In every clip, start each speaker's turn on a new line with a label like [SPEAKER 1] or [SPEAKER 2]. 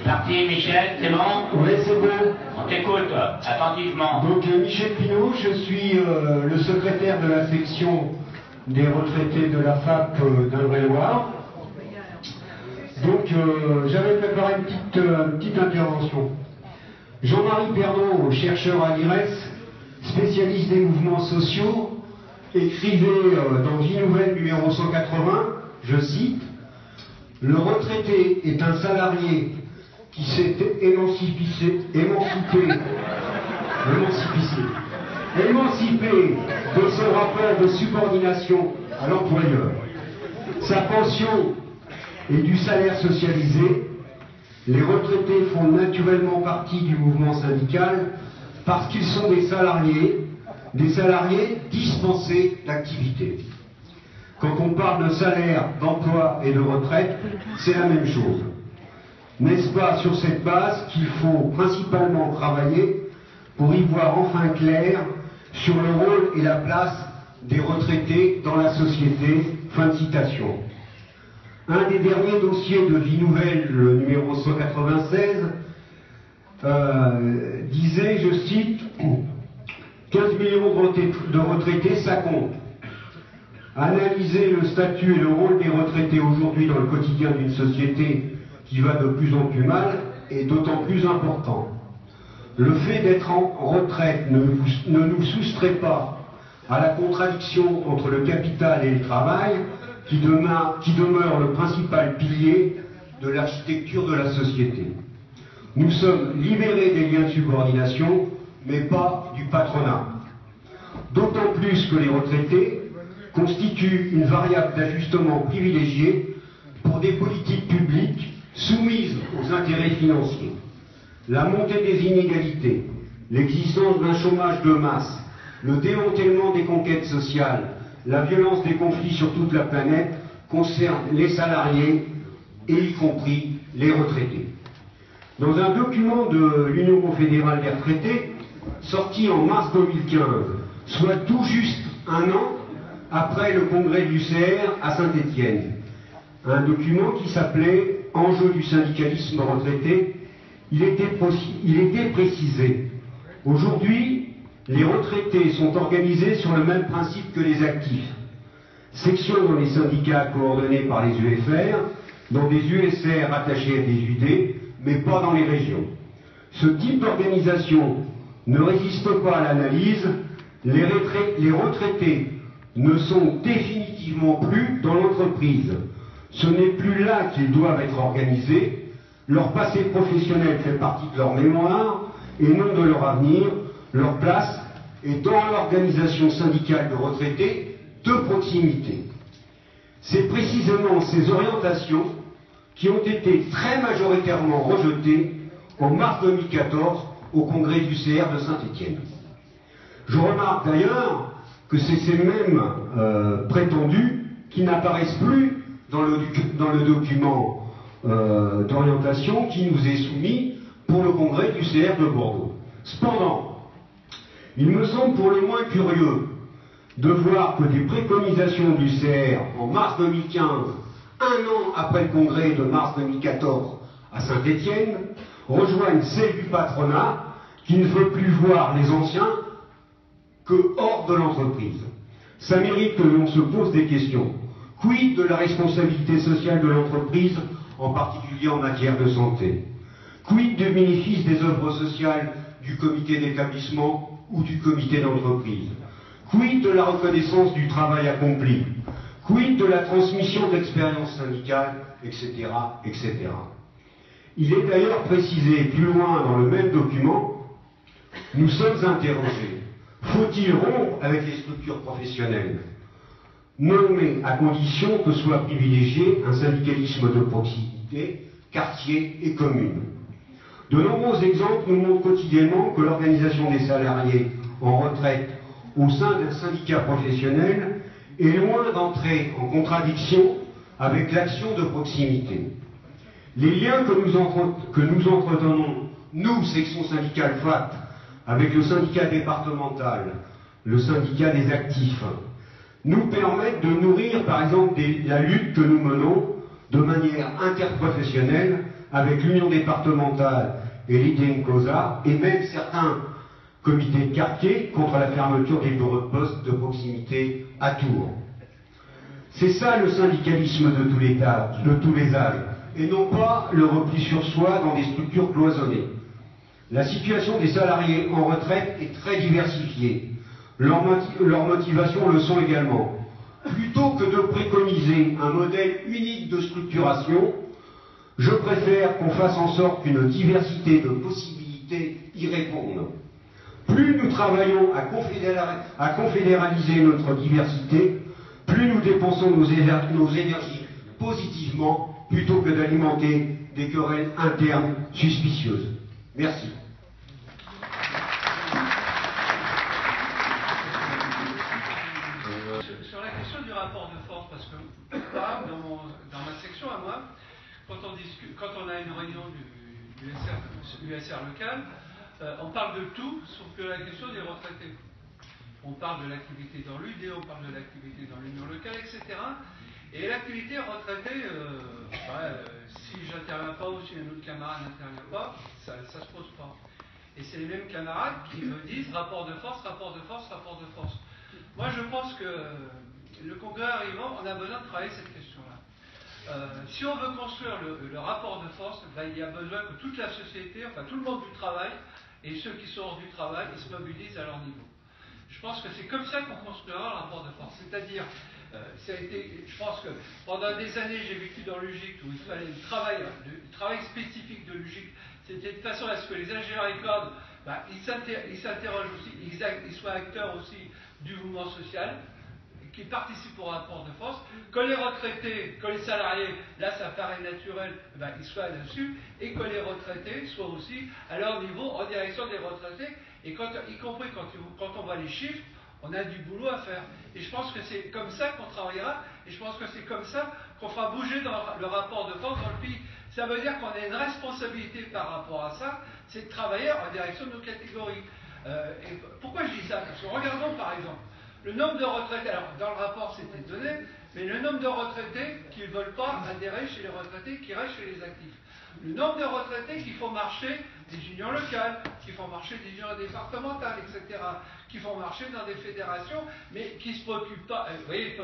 [SPEAKER 1] Parti, Michel, c'est bon?
[SPEAKER 2] Oui, c'est bon.
[SPEAKER 1] On t'écoute, attentivement.
[SPEAKER 2] Donc, Michel Pinault, je suis le secrétaire de la section des retraités de la FAP d'Indre-et-Loire. Donc, j'avais préparé une petite intervention. Jean-Marie Pernaut, chercheur à l'IRES, spécialiste des mouvements sociaux, écrivait dans Vie Nouvelle numéro 180, je cite, « Le retraité est un salarié qui s'est émancipé de son rapport de subordination à l'employeur. Sa pension est du salaire socialisé. Les retraités font naturellement partie du mouvement syndical parce qu'ils sont des salariés dispensés d'activité. Quand on parle de salaire, d'emploi et de retraite, c'est la même chose. N'est-ce pas sur cette base qu'il faut principalement travailler pour y voir enfin clair sur le rôle et la place des retraités dans la société ?» Fin de citation. Un des derniers dossiers de Vie Nouvelle, le numéro 196, disait, je cite, « 15 millions de retraités, ça compte. Analyser le statut et le rôle des retraités aujourd'hui dans le quotidien d'une société qui va de plus en plus mal est d'autant plus important. Le fait d'être en retraite ne nous soustrait pas à la contradiction entre le capital et le travail qui demeure le principal pilier de l'architecture de la société. Nous sommes libérés des liens de subordination, mais pas du patronat. D'autant plus que les retraités constituent une variable d'ajustement privilégiée pour des politiques publiques soumises aux intérêts financiers. La montée des inégalités, l'existence d'un chômage de masse, le démantèlement des conquêtes sociales, la violence des conflits sur toute la planète concernent les salariés et y compris les retraités. Dans un document de l'Union fédérale des retraités, sorti en mars 2015, soit tout juste un an après le congrès de l'UCR à Saint-Étienne, un document qui s'appelait « Enjeux du syndicalisme retraité », il était précisé. Aujourd'hui, les retraités sont organisés sur le même principe que les actifs. Section dans les syndicats coordonnés par les UFR, dans des USR attachés à des UD, mais pas dans les régions. Ce type d'organisation ne résiste pas à l'analyse. Les retraités ne sont définitivement plus dans l'entreprise. Ce n'est plus là qu'ils doivent être organisés. Leur passé professionnel fait partie de leur mémoire et non de leur avenir. Leur place est dans l'organisation syndicale de retraités de proximité. C'est précisément ces orientations qui ont été très majoritairement rejetées en mars 2014 au congrès du CR de Saint-Étienne. Je remarque d'ailleurs que c'est ces mêmes prétendus qui n'apparaissent plus dans le document d'orientation qui nous est soumis pour le congrès du CR de Bordeaux. Cependant, il me semble pour le moins curieux de voir que des préconisations du CR en mars 2015, un an après le congrès de mars 2014 à Saint-Étienne, rejoignent celles du patronat qui ne veut plus voir les anciens que hors de l'entreprise. Ça mérite que l'on se pose des questions. Quid de la responsabilité sociale de l'entreprise, en particulier en matière de santé? Quid du bénéfice des œuvres sociales du comité d'établissement ou du comité d'entreprise? Quid de la reconnaissance du travail accompli? Quid de la transmission d'expériences syndicales, etc., etc. Il est d'ailleurs précisé plus loin dans le même document, nous sommes interrogés. Faut-il rompre avec les structures professionnelles? Non, mais à condition que soit privilégié un syndicalisme de proximité, quartier et commune. De nombreux exemples nous montrent quotidiennement que l'organisation des salariés en retraite au sein d'un syndicat professionnel est loin d'entrer en contradiction avec l'action de proximité. Les liens que nous entretenons, nous, section syndicale FAT, avec le syndicat départemental, le syndicat des actifs, nous permettent de nourrir, par exemple, la lutte que nous menons de manière interprofessionnelle avec l'Union départementale et l'idée Cosa, et même certains comités de quartier contre la fermeture des bureaux de poste de proximité à Tours. C'est ça le syndicalisme de tous les âges, et non pas le repli sur soi dans des structures cloisonnées. La situation des salariés en retraite est très diversifiée. Leurs motivations le sont également. Plutôt que de préconiser un modèle unique de structuration, je préfère qu'on fasse en sorte qu'une diversité de possibilités y réponde. Plus nous travaillons à confédéraliser notre diversité, plus nous dépensons nos énergies positivement plutôt que d'alimenter des querelles internes suspicieuses. Merci.
[SPEAKER 3] Sur la question du rapport de force, parce que par exemple, dans ma section à moi, quand on a une réunion du USR local, on parle de tout sauf que la question des retraités. On parle de l'activité dans l'UD, on parle de l'activité dans l'union locale, etc. Et l'activité retraitée, si j'interviens pas ou si un autre camarade n'intervient pas, ça se pose pas. Et c'est les mêmes camarades qui me disent rapport de force, rapport de force, rapport de force. Moi je pense que le congrès arrivant, on a besoin de travailler cette question-là. Si on veut construire le rapport de force, il y a besoin que toute la société, enfin tout le monde du travail, et ceux qui sont hors du travail, ils se mobilisent à leur niveau. Je pense que c'est comme ça qu'on construira le rapport de force. C'est-à-dire, je pense que pendant des années, j'ai vécu dans l'UGIC où il fallait le travail spécifique de l'UGIC. C'était de façon à ce que les ingénieurs écoles, ils s'interrogent aussi, ils soient acteurs aussi du mouvement social, qui participent au rapport de force, que les retraités, que les salariés, là ça paraît naturel, ils soient là-dessus, et que les retraités soient aussi à leur niveau en direction des retraités, et y compris quand on voit les chiffres, on a du boulot à faire. Et je pense que c'est comme ça qu'on travaillera, et je pense que c'est comme ça qu'on fera bouger dans le rapport de force dans le pays. Ça veut dire qu'on a une responsabilité par rapport à ça, c'est de travailler en direction de nos catégories. Et pourquoi je dis ça? Parce que regardons par exemple, le nombre de retraités, alors dans le rapport c'était donné, mais le nombre de retraités qui ne veulent pas adhérer chez les retraités, qui restent chez les actifs. Le nombre de retraités qui font marcher des unions locales, qui font marcher des unions départementales, etc., qui font marcher dans des fédérations, mais qui ne se préoccupent pas. Vous voyez,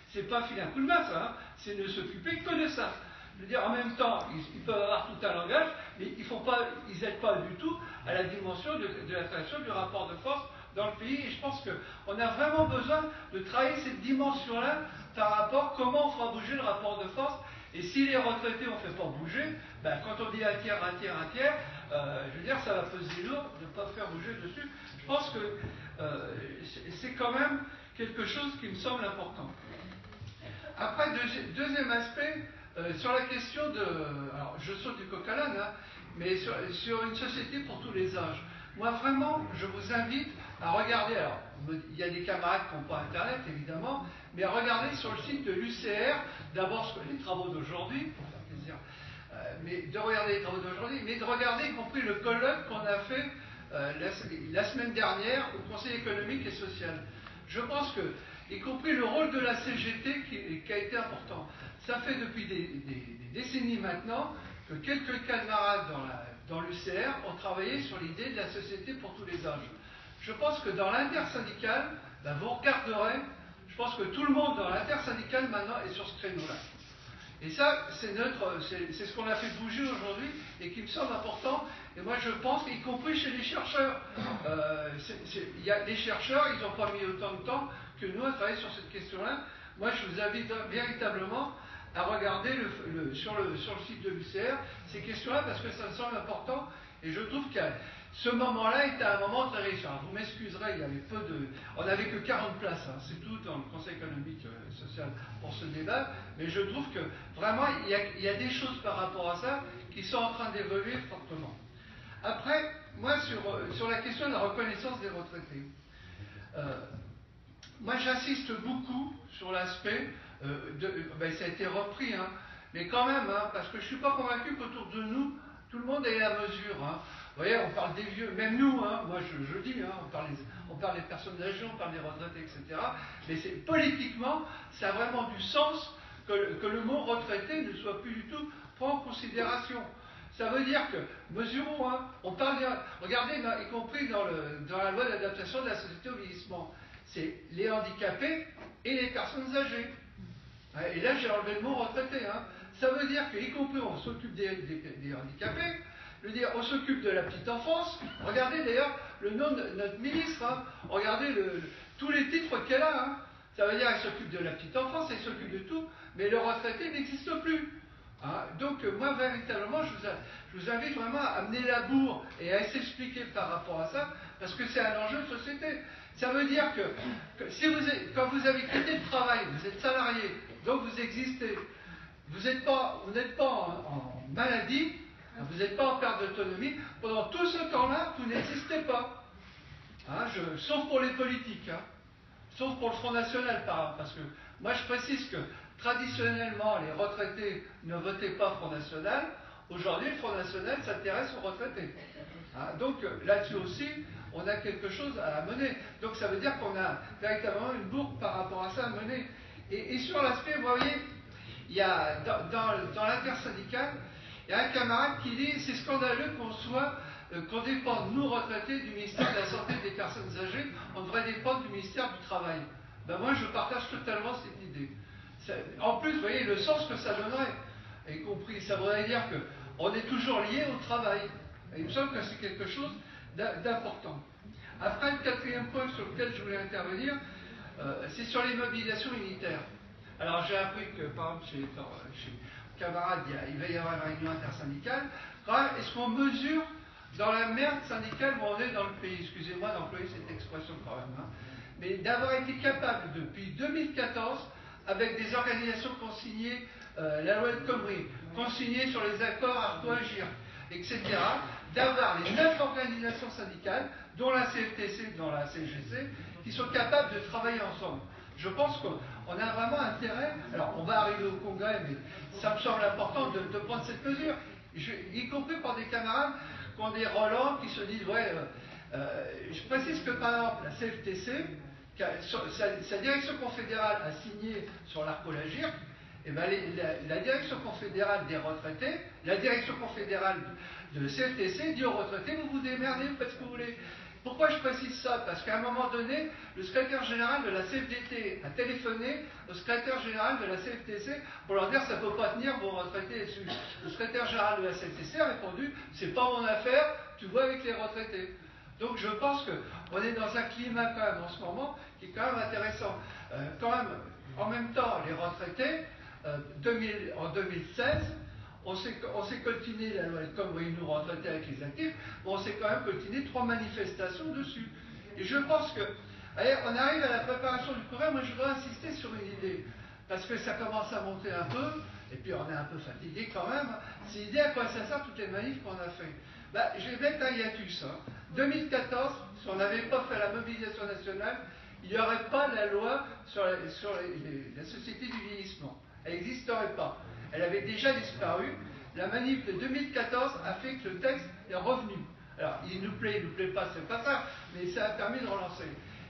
[SPEAKER 3] c'est pas filer un coup de main, ça, hein, c'est ne s'occuper que de ça. Je veux dire, en même temps, ils peuvent avoir tout un langage, mais ils n'aident pas du tout à la dimension de la création du rapport de force dans le pays. Et je pense qu'on a vraiment besoin de travailler cette dimension-là par rapport à comment on fera bouger le rapport de force. Et si les retraités on ne fait pas bouger, quand on dit un tiers, je veux dire, ça va peser lourd de ne pas faire bouger dessus. Je pense que c'est quand même quelque chose qui me semble important. Après, deuxième aspect, sur la question de... Alors, je saute du coq à l'âne, hein, mais sur une société pour tous les âges. Moi, vraiment, je vous invite à regarder... Alors, il y a des camarades qui n'ont pas Internet, évidemment, mais à regarder sur le site de l'UCR, d'abord les travaux d'aujourd'hui, pour faire plaisir, mais de regarder les travaux d'aujourd'hui, mais de regarder y compris le colloque qu'on a fait la semaine dernière au Conseil économique et social. Je pense que, y compris le rôle de la CGT qui a été important. Ça fait depuis des décennies maintenant que quelques camarades dans l'UCR ont travaillé sur l'idée de la société pour tous les âges. Je pense que dans l'intersyndicale, vous regarderez, je pense que tout le monde dans l'intersyndicale maintenant est sur ce créneau-là. Et ça, c'est ce qu'on a fait bouger aujourd'hui et qui me semble important. Et moi, je pense, y compris chez les chercheurs, les chercheurs, ils n'ont pas mis autant de temps que nous à travailler sur cette question-là. Moi, je vous invite véritablement à regarder sur le site de l'UCR ces questions-là parce que ça me semble important. Et je trouve que ce moment-là était un moment très riche. Alors, vous m'excuserez, il y avait on n'avait que 40 places, hein, c'est tout dans le Conseil économique et social pour ce débat. Mais je trouve que vraiment, il y a des choses par rapport à ça qui sont en train d'évoluer fortement. Après, moi, sur la question de la reconnaissance des retraités, moi, j'insiste beaucoup sur l'aspect, ça a été repris, hein, mais quand même, hein, parce que je ne suis pas convaincu qu'autour de nous, tout le monde ait la mesure. Hein. Vous voyez, on parle des vieux, même nous, hein, moi je dis, hein, on parle des personnes âgées, on parle des retraités, etc. Mais politiquement, ça a vraiment du sens que le mot retraité ne soit plus du tout prend en considération. Ça veut dire que, mesurons, hein, on parle, regardez, y compris dans la loi d'adaptation de la société au vieillissement, c'est les handicapés et les personnes âgées. Et là, j'ai enlevé le mot retraité. Hein. Ça veut dire qu'y compris, on s'occupe des handicapés, je veux dire, on s'occupe de la petite enfance. Regardez d'ailleurs le nom de notre ministre, hein. Regardez tous les titres qu'elle a. Hein. Ça veut dire qu'elle s'occupe de la petite enfance, elle s'occupe de tout, mais le retraité n'existe plus. Hein. Donc moi, véritablement, je vous invite vraiment à amener la bourre et à s'expliquer par rapport à ça, parce que c'est un enjeu de société. Ça veut dire que si quand vous avez quitté le travail, vous êtes salarié, donc vous existez, vous n'êtes pas en maladie, vous n'êtes pas en perte d'autonomie, pendant tout ce temps-là, vous n'existez pas. Hein, sauf pour les politiques, hein, sauf pour le Front National, parce que moi je précise que traditionnellement, les retraités ne votaient pas Front National. Aujourd'hui, le Front National s'intéresse aux retraités. Hein, donc là-dessus aussi, on a quelque chose à mener. Donc ça veut dire qu'on a véritablement une bourre par rapport à ça à mener. Et sur l'aspect, vous voyez, il y a dans l'intersyndicale, il y a un camarade qui dit c'est scandaleux qu'on dépende, nous retraités, du ministère de la Santé et des personnes âgées, on devrait dépendre du ministère du Travail. Ben moi je partage totalement cette idée. En plus, vous voyez le sens que ça donnerait, y compris, ça voudrait dire qu'on est toujours lié au travail. Et il me semble que c'est quelque chose d'important. Après, le quatrième point sur lequel je voulais intervenir, c'est sur les mobilisations militaires. Alors j'ai appris que, par exemple, chez camarades, il va y avoir une réunion intersyndicale. Est-ce qu'on mesure dans la merde syndicale où on est dans le pays, excusez-moi d'employer cette expression quand même, hein, mais d'avoir été capable depuis 2014, avec des organisations consignées, la loi El Khomri, consignées sur les accords Artois-Agir, etc., d'avoir les 9 organisations syndicales, dont la CFTC, dont la CGC, qui sont capables de travailler ensemble. Je pense qu'on a vraiment intérêt, alors on va arriver au Congrès, mais ça me semble important de prendre cette mesure, y compris par des camarades qui ont des relents, qui se disent, ouais, je précise que par exemple la CFTC, sa direction confédérale a signé sur l'Arco-Lagir, et ben la direction confédérale des retraités, la direction confédérale de CFTC dit aux retraités, vous vous démerdez, vous faites ce que vous voulez. Pourquoi je précise ça? Parce qu'à un moment donné, le secrétaire général de la CFDT a téléphoné au secrétaire général de la CFTC pour leur dire ça ne peut pas tenir, vos retraités dessus. Le secrétaire général de la CFTC a répondu c'est pas mon affaire, tu vois avec les retraités. Donc je pense qu'on est dans un climat quand même en ce moment qui est quand même intéressant. Quand même, en même temps, les retraités, en 2016, on s'est coltiné la loi comme nous retraités avec les actifs, mais on s'est quand même coltiné 3 manifestations dessus. Et je pense que, on arrive à la préparation du congrès, moi je voudrais insister sur une idée, parce que ça commence à monter un peu, et puis on est un peu fatigué quand même, c'est l'idée à quoi ça sert toutes les manifs qu'on a fait. Bah, je vais mettre un hiatus. 2014, si on n'avait pas fait la mobilisation nationale, il n'y aurait pas la loi sur la société du vieillissement. Elle n'existerait pas. Elle avait déjà disparu. La manif de 2014 a fait que le texte est revenu. Alors, il nous plaît pas, c'est pas ça, mais ça a permis de relancer.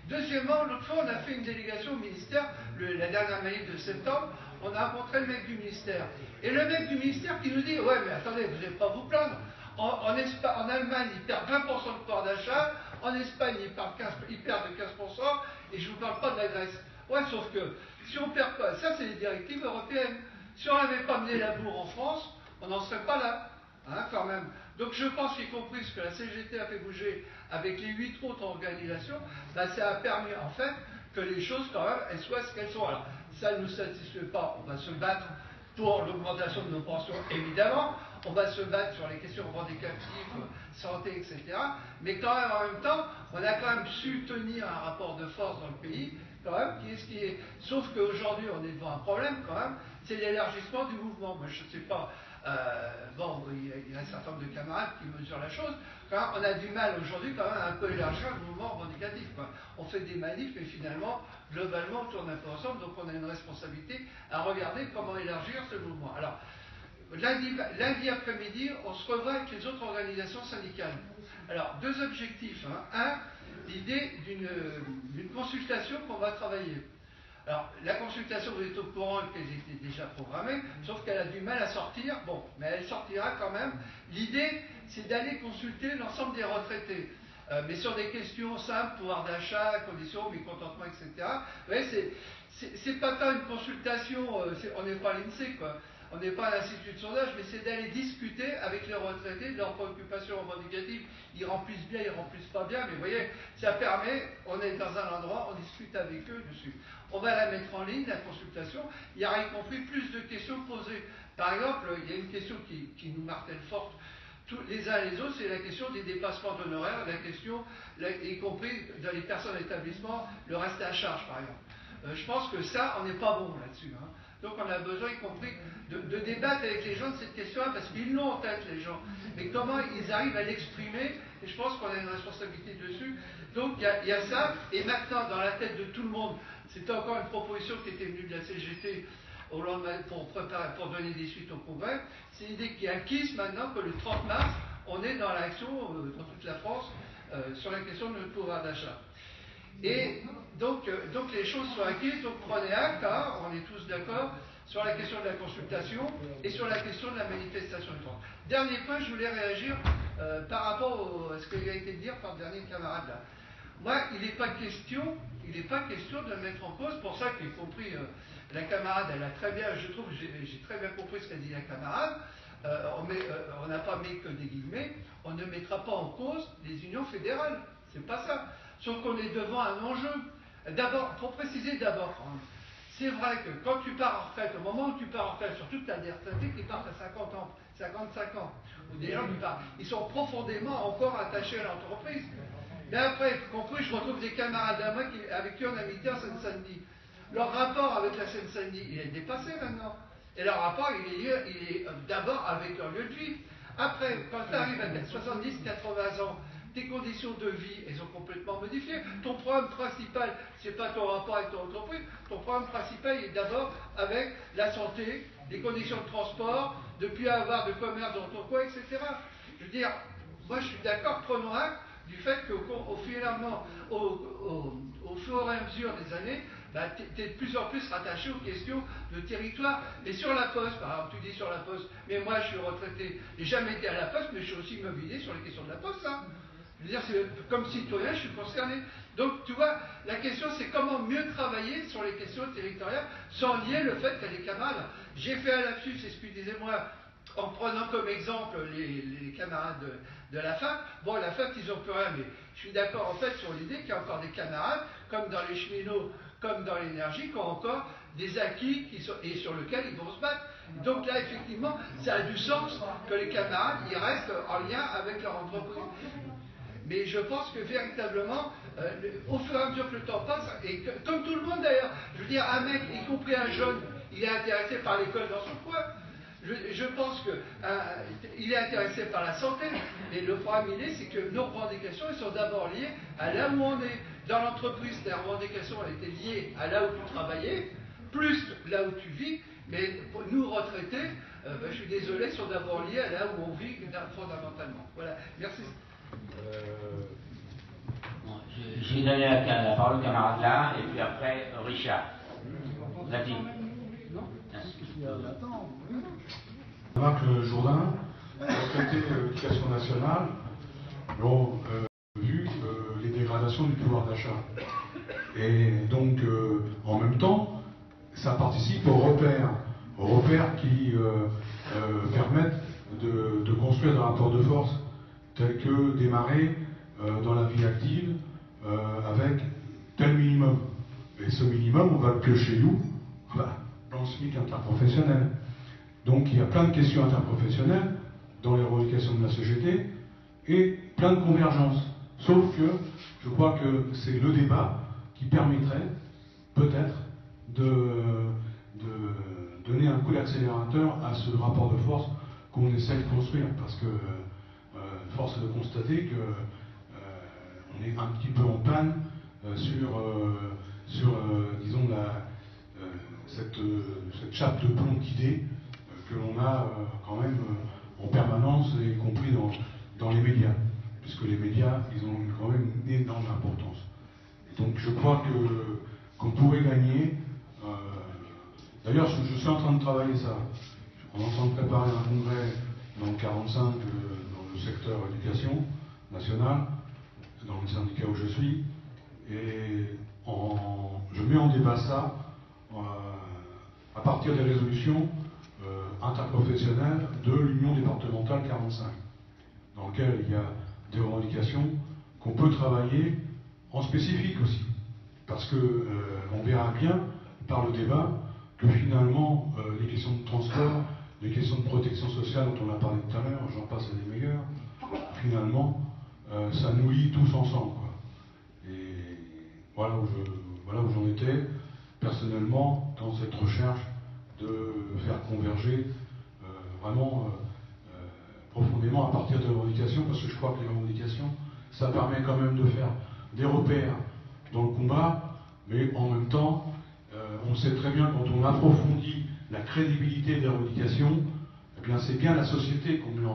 [SPEAKER 3] Deuxièmement, l'autre fois, on a fait une délégation au ministère, la dernière manif de septembre, on a rencontré le mec du ministère. Et le mec du ministère qui nous dit, ouais, mais attendez, vous n'allez pas vous plaindre. En Allemagne, ils perdent 20% de pouvoir d'achat, en Espagne, ils perdent de 15%, et je ne vous parle pas de la Grèce. Ouais, sauf que, si on ne perd pas, ça c'est les directives européennes. Si on n'avait pas mené la bourre en France, on n'en serait pas là, hein, quand même. Donc je pense qu'y compris ce que la CGT a fait bouger avec les 8 autres organisations, bah, ça a permis en fait que les choses quand même, elles soient ce qu'elles sont. Alors, ça ne nous satisfait pas, on va se battre pour l'augmentation de nos pensions, évidemment, on va se battre sur les questions revendicatives, santé, etc. Mais quand même, en même temps, on a quand même su tenir un rapport de force dans le pays, quand même, qui est... Sauf qu'aujourd'hui, on est devant un problème, quand même, c'est l'élargissement du mouvement. Moi, je ne sais pas, bon, il y a un certain nombre de camarades qui mesurent la chose. Quand même, on a du mal aujourd'hui, quand même, à un peu élargir le mouvement revendicatif, quoi. On fait des manifs, mais finalement, globalement, on tourne un peu ensemble, donc on a une responsabilité à regarder comment élargir ce mouvement. Alors, lundi après-midi, on se revoit avec les autres organisations syndicales. Alors, 2 objectifs. Hein. Un, l'idée d'une consultation qu'on va travailler. Alors, la consultation, vous êtes au courant qu'elle était déjà programmée, sauf qu'elle a du mal à sortir. Bon, mais elle sortira quand même. L'idée, c'est d'aller consulter l'ensemble des retraités. Mais sur des questions simples, pouvoir d'achat, conditions, mécontentement, etc. Vous voyez, c'est pas faire une consultation, on n'est pas l'INSEE, quoi. On n'est pas à l'Institut de sondage, mais c'est d'aller discuter avec les retraités de leurs préoccupations revendicatives. Ils remplissent bien, ils remplissent pas bien, mais vous voyez, ça permet, on est dans un endroit, on discute avec eux dessus. On va la mettre en ligne, la consultation. Il y aura y compris plus de questions posées. Par exemple, il y a une question qui nous martèle forte, les uns et les autres, c'est la question des dépassements d'honoraires, la question, y compris dans les personnes d'établissement, le reste à charge, par exemple. Je pense que ça, on n'est pas bon là-dessus. Hein. Donc on a besoin, y compris, de débattre avec les gens de cette question-là, parce qu'ils l'ont en tête, les gens. Mais comment ils arrivent à l'exprimer, et je pense qu'on a une responsabilité dessus. Donc il y a ça, et maintenant, dans la tête de tout le monde, c'était encore une proposition qui était venue de la CGT au lendemain, pour donner des suites au congrès, c'est l'idée qui est acquise maintenant que le 30 mars, on est dans l'action, dans toute la France, sur la question de notre pouvoir d'achat. Et donc les choses sont acquises, donc prenez acte, hein, on est tous d'accord sur la question de la consultation et sur la question de la manifestation du 30. Dernier point, je voulais réagir par rapport à ce qui a été dit par le dernier camarade là. Moi, il n'est pas question de mettre en cause, pour ça qu'y compris la camarade, elle a très bien, je trouve, j'ai très bien compris ce qu'a dit la camarade, on n'a pas mis que des guillemets, on ne mettra pas en cause les unions fédérales, c'est pas ça. Sauf qu'on est devant un enjeu. D'abord, pour préciser d'abord, c'est vrai que quand tu pars en retraite, au moment où tu pars en retraite, surtout que tu as des retraités qui partent à 50 ans, 55 ans, ou des gens qui partent, ils sont profondément encore attachés à l'entreprise. Mais après, compris, je retrouve des camarades à moi avec qui on a habité en Seine-Saint-Denis. Leur rapport avec la Seine-Saint-Denis, il est dépassé maintenant. Et leur rapport, il est d'abord avec leur lieu de vie. Après, quand tu arrives à 70, 80 ans, tes conditions de vie, elles ont complètement modifié. Ton problème principal, c'est pas ton rapport avec ton entreprise, ton problème principal est d'abord avec la santé, les conditions de transport, de ne plus avoir de commerce dans ton coin, etc. Je veux dire, moi je suis d'accord, prenons acte du fait qu'au fur et à mesure des années, bah, tu es de plus en plus rattaché aux questions de territoire. Mais sur la Poste, par exemple, tu dis sur la Poste, mais moi je suis retraité, j'ai jamais été à la Poste, mais je suis aussi mobilisé sur les questions de la Poste. Hein. Je veux dire, comme citoyen, je suis concerné. Donc, tu vois, la question, c'est comment mieux travailler sur les questions territoriales sans lier le fait qu'elle est camarade. J'ai fait un lapsus, excusez-moi, en prenant comme exemple les camarades de la fac. Bon, la fac, ils n'ont plus rien, mais je suis d'accord en fait sur l'idée qu'il y a encore des camarades, comme dans les cheminots, comme dans l'énergie, qui ont encore des acquis et sur lesquels ils vont se battre. Donc là, effectivement, ça a du sens que les camarades, ils restent en lien avec leur entreprise. Mais je pense que véritablement, au fur et à mesure que le temps passe, et comme tout le monde d'ailleurs, je veux dire, un mec, y compris un jeune, il est intéressé par l'école dans son coin. Je pense qu'il est intéressé par la santé, mais le problème c'est que nos revendications elles sont d'abord liées à là où on est. Dans l'entreprise, les revendications elles étaient liées à là où tu travaillais, plus là où tu vis, mais pour nous retraités, je suis désolé, sont d'abord liées à là où on vit fondamentalement. Voilà, merci.
[SPEAKER 1] Bon, je vais donner la parole au camarade là, et puis après Richard. Vas-y.
[SPEAKER 4] Marc Jourdain, retraité l'éducation nationale, ont vu les dégradations du pouvoir d'achat. Et donc, en même temps, ça participe aux repères qui permettent de construire des rapports de force tels que démarrer dans la vie active avec tel minimum. Et ce minimum, on va le piocher où? Dans le SMIC interprofessionnel. Donc il y a plein de questions interprofessionnelles dans les revendications de la CGT et plein de convergences. Sauf que je crois que c'est le débat qui permettrait peut-être de donner un coup d'accélérateur à ce rapport de force qu'on essaie de construire. Parce que force est de constater que on est un petit peu en panne sur disons, cette chape de plomb d'idées que l'on a quand même en permanence, y compris dans les médias, puisque les médias, ils ont quand même une énorme importance. Donc je crois qu'on pourrait gagner D'ailleurs, je suis en train de travailler ça. On est en train de préparer un congrès dans le 45, dans le secteur éducation nationale, dans le syndicat où je suis, et je mets en débat ça à partir des résolutions interprofessionnelles de l'Union départementale 45, dans lequel il y a des revendications qu'on peut travailler en spécifique aussi. Parce que on verra bien par le débat que finalement les questions de transport, les questions de protection sociale dont on a parlé tout à l'heure, j'en passe à des meilleurs, finalement ça nous lie tous ensemble, quoi. Et voilà où j'en étais personnellement dans cette recherche de faire converger vraiment profondément à partir des revendications, parce que je crois que les revendications, ça permet quand même de faire des repères dans le combat, mais en même temps, on sait très bien quand on approfondit la crédibilité des revendications, eh bien c'est bien la société qu'on met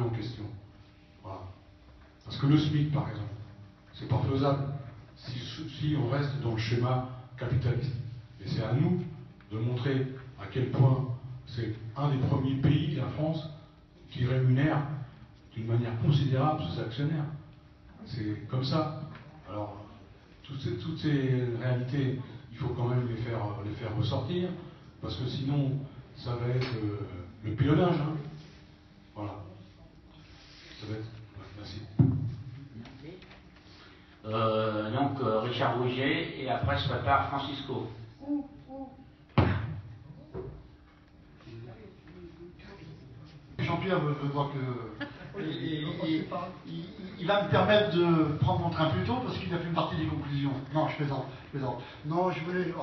[SPEAKER 4] en question. Voilà. Parce que le SMIC, par exemple, c'est pas faisable si on reste dans le schéma capitaliste. Et c'est à nous de montrer à quel point c'est un des premiers pays, la France, qui rémunère d'une manière considérable ses actionnaires. C'est comme ça. Alors, toutes ces réalités, il faut quand même les faire ressortir, parce que sinon, ça va être le pilonnage. Hein. Voilà. Ça va être... Merci.
[SPEAKER 1] Donc, Richard Rouget, et après se prépare Francisco.
[SPEAKER 5] Jean-Pierre veut voir que... Il va me permettre de prendre mon train plus tôt parce qu'il a fait une partie des conclusions. Non, je plaisante. Non, je voulais, il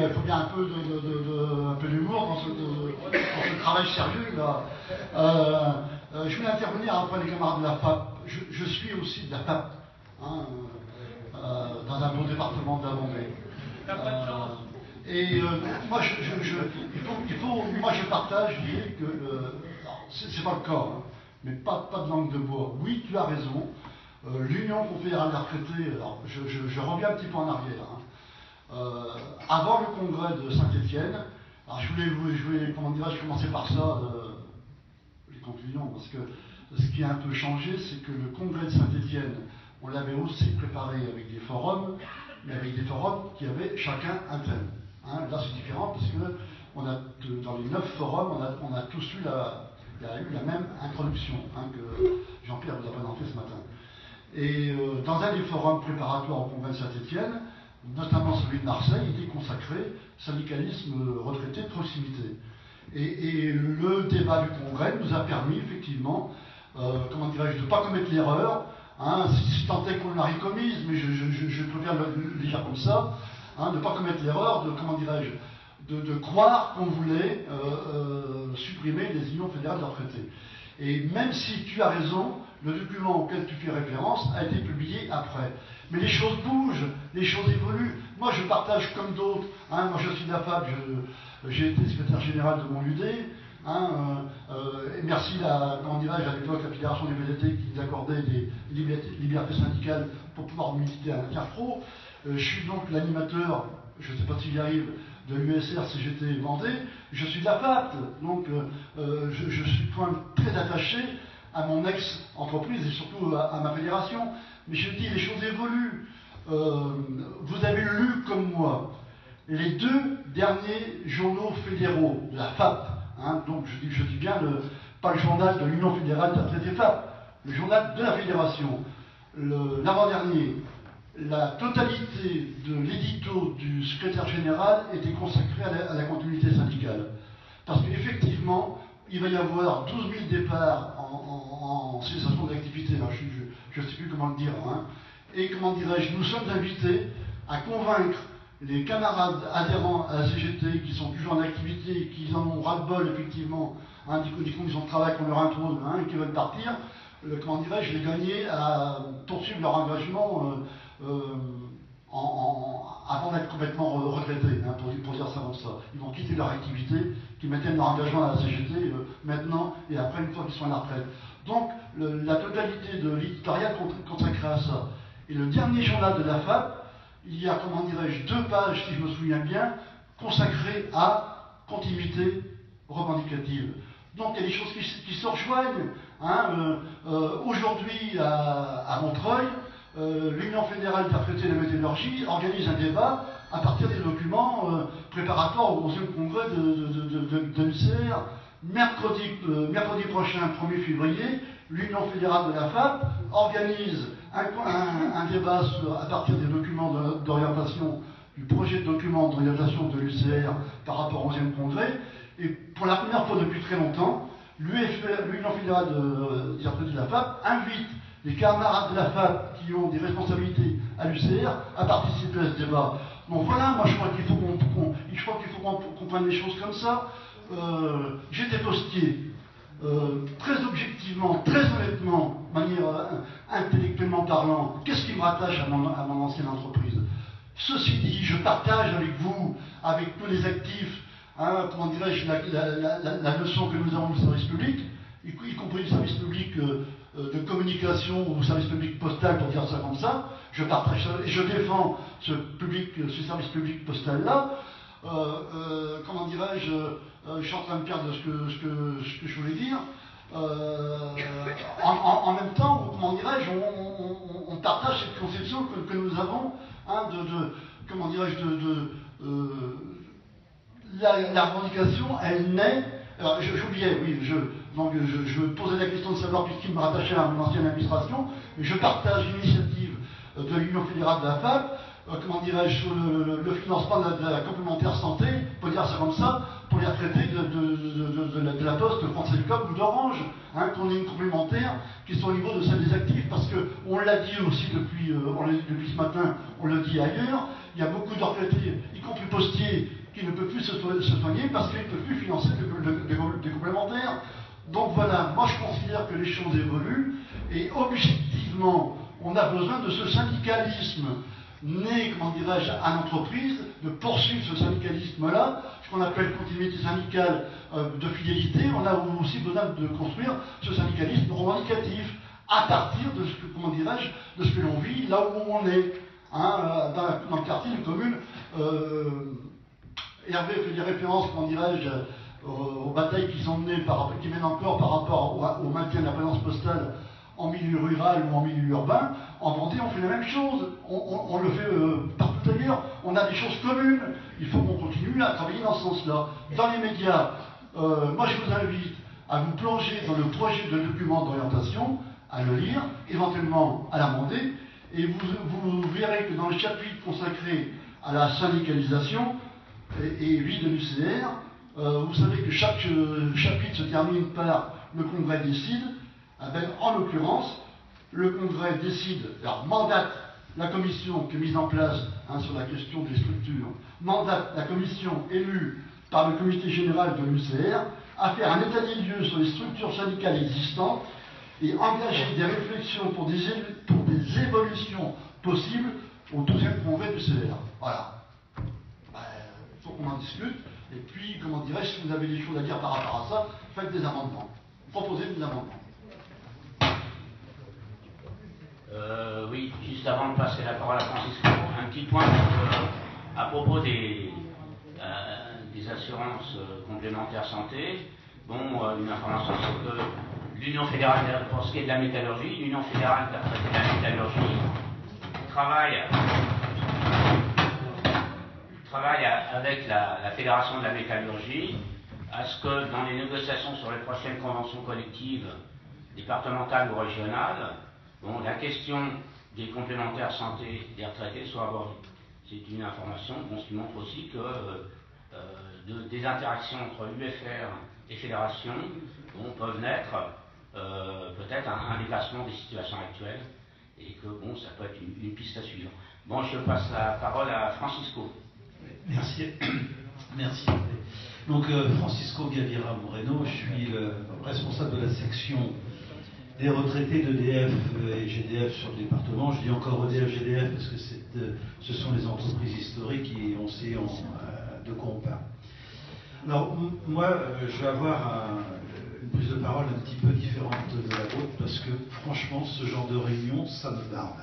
[SPEAKER 5] faut bien un peu d'humour dans ce travail sérieux là. Je voulais intervenir après les camarades de la FAP. Je suis aussi de la FAP, hein, dans un beau département de la Vendée. Et moi, moi, je partage l'idée que c'est pas le cas, hein, mais pas de langue de bois. Oui, tu as raison. L'Union confédérale des retraités, alors je reviens un petit peu en arrière. Hein. Avant le congrès de Saint-Étienne, alors je voulais comment dirais-je, commencer par ça, les conclusions, parce que ce qui a un peu changé, c'est que le congrès de Saint-Étienne, on l'avait aussi préparé avec des forums, mais avec des forums qui avaient chacun un thème. Hein, là, c'est différent parce que dans les 9 forums, on a tous eu la même introduction, hein, que Jean-Pierre vous a présenté ce matin. Et dans un des forums préparatoires au congrès de Saint-Étienne, notamment celui de Marseille, il était consacré syndicalisme retraité de proximité. Et le débat du congrès nous a permis effectivement, comment dirais-je, de ne pas commettre l'erreur, hein, si tant est qu'on l'a commise, mais je préfère le dire comme ça, hein, de ne pas commettre l'erreur de, comment dirais-je, de croire qu'on voulait supprimer les unions fédérales de retraités. Et même si tu as raison, le document auquel tu fais référence a été publié après. Mais les choses bougent, les choses évoluent. Moi, je partage comme d'autres. Hein, moi, je suis de la FAP, j'ai été secrétaire général de mon UD. Hein, et merci comment dirais-je, à l'époque, la Fédération des VDT qui nous accordait des libertés syndicales pour pouvoir militer à l'Interpro. Je suis donc l'animateur, je ne sais pas s'il y arrive, de l'USR CGT Vendée. Je suis de la FAP, donc je suis quand même très attaché à mon ex-entreprise et surtout à ma fédération. Mais je dis, les choses évoluent. Vous avez lu comme moi les 2 derniers journaux fédéraux de la FAP. Hein, donc je dis bien, pas le journal de l'Union fédérale des retraités FAP, le journal de la fédération. L'avant-dernier, la totalité de l'édito du secrétaire général était consacrée à la continuité syndicale. Parce qu'effectivement, il va y avoir 12 000 départs en cessation d'activité, je ne sais plus comment le dire, hein. Et comment dirais-je, nous sommes invités à convaincre les camarades adhérents à la CGT qui sont toujours en activité et qui en ont ras-le-bol effectivement, hein, des conditions de travail qu'on leur impose, hein, et qui veulent partir, comment dirais-je, les gagner à poursuivre leur engagement avant d'être complètement retraités, hein, pour dire ça comme ça. Ils vont quitter leur activité, qui maintiennent leur engagement à la CGT maintenant et après une fois qu'ils sont à la retraite. Donc la totalité de l'éditorial consacré à ça. Et le dernier journal de la FAP, il y a, comment dirais-je, 2 pages, si je me souviens bien, consacré à continuité revendicative. Donc il y a des choses qui se rejoignent. Hein. Aujourd'hui, à Montreuil, l'Union fédérale des retraités de la métallurgie organise un débat à partir des documents préparatoires au 11e congrès de l'UCR. Mercredi prochain, 1er février, l'Union fédérale de la FAP organise un débat à partir des documents d'orientation, du projet de document d'orientation de l'UCR par rapport au 11e congrès. Et pour la première fois depuis très longtemps, l'Union fédérale des retraités de la FAP invite les camarades de la FAP qui ont des responsabilités à l'UCR à participer à ce débat. Donc voilà, moi je crois qu'il faut qu'on prenne les choses comme ça. J'étais postier. Très objectivement, très honnêtement, de manière intellectuellement parlant, qu'est-ce qui me rattache à mon ancienne entreprise? Ceci dit, je partage avec vous, avec tous les actifs, hein, comment dirais-je, la leçon que nous avons du service public, y compris du service public de communication ou service public postal, pour dire ça comme ça. Je partage ça et je défends ce service public postal-là. Comment dirais-je, je suis en train de perdre ce que je voulais dire. En même temps, comment dirais-je, on partage cette conception que nous avons, hein, comment dirais-je, la revendication, elle naît. Alors, j'oubliais, oui, donc je posais la question de savoir puisqu'il me rattachait à mon ancienne administration, mais je partage l'initiative de l'Union fédérale de la FAP, comment dirais-je, sur le financement de la complémentaire santé, pour dire ça comme ça, pour les retraités de la Poste, de France Télécom ou d'Orange, hein, qu'on ait une complémentaire qui soit au niveau de celle des actifs, parce qu'on l'a dit aussi depuis ce matin, on le dit ailleurs, il y a beaucoup de retraités, y compris postiers, qui ne peuvent plus se soigner parce qu'ils ne peuvent plus financer des complémentaires. Donc voilà, moi je considère que les choses évoluent, et objectivement, on a besoin de ce syndicalisme né, comment dirais-je, à l'entreprise, de poursuivre ce syndicalisme-là, ce qu'on appelle continuité syndicale de fidélité. On a aussi besoin de construire ce syndicalisme revendicatif à partir de ce que, comment dirais-je, de ce que l'on vit là où on est, hein, dans le quartier, une commune. Hervé fait des références, comment dirais-je, aux batailles qui sont menées, qui mènent encore par rapport au maintien de la présence postale en milieu rural ou en milieu urbain. En Vendée, on fait la même chose. On le fait partout ailleurs. On a des choses communes. Il faut qu'on continue à travailler dans ce sens-là. Dans les médias, moi je vous invite à vous plonger dans le projet de document d'orientation, à le lire, éventuellement à l'amender, et vous verrez que dans le chapitre consacré à la syndicalisation et vie de l'UCR, vous savez que chaque chapitre se termine par le Congrès décide. En l'occurrence, le Congrès décide, alors mandate la commission qui est mise en place, hein, sur la question des structures, mandate la commission élue par le comité général de l'UCR à faire un état des lieux sur les structures syndicales existantes et engager des réflexions pour des évolutions possibles au 12e congrès de l'UCR. Voilà. Il faut qu'on en discute. Et puis, comment dirais-je, si vous avez des choses à dire par rapport à ça, faites des amendements. Proposez des amendements.
[SPEAKER 1] Oui, juste avant de passer la parole à Francisco, un petit point à propos des assurances complémentaires santé. Bon, une information, c'est que l'Union fédérale, pour ce qui est de la métallurgie, l'Union fédérale de la métallurgie travaille avec la Fédération de la métallurgie à ce que dans les négociations sur les prochaines conventions collectives départementales ou régionales, bon, la question des complémentaires santé des retraités soit abordée. C'est une information qui montre aussi que des interactions entre UFR et fédération peuvent naître peut-être un dépassement des situations actuelles et que bon, ça peut être une piste à suivre. Bon, je passe la parole à Francisco.
[SPEAKER 6] Merci. Merci. Donc, Francisco Gaviria Moreno, je suis le responsable de la section des retraités d'EDF et GDF sur le département. Je dis encore EDF, GDF parce que ce sont les entreprises historiques et on sait de quoi on parle. Alors, moi, je vais avoir une prise de parole un petit peu différente de la vôtre parce que, franchement, ce genre de réunion, ça me barbe.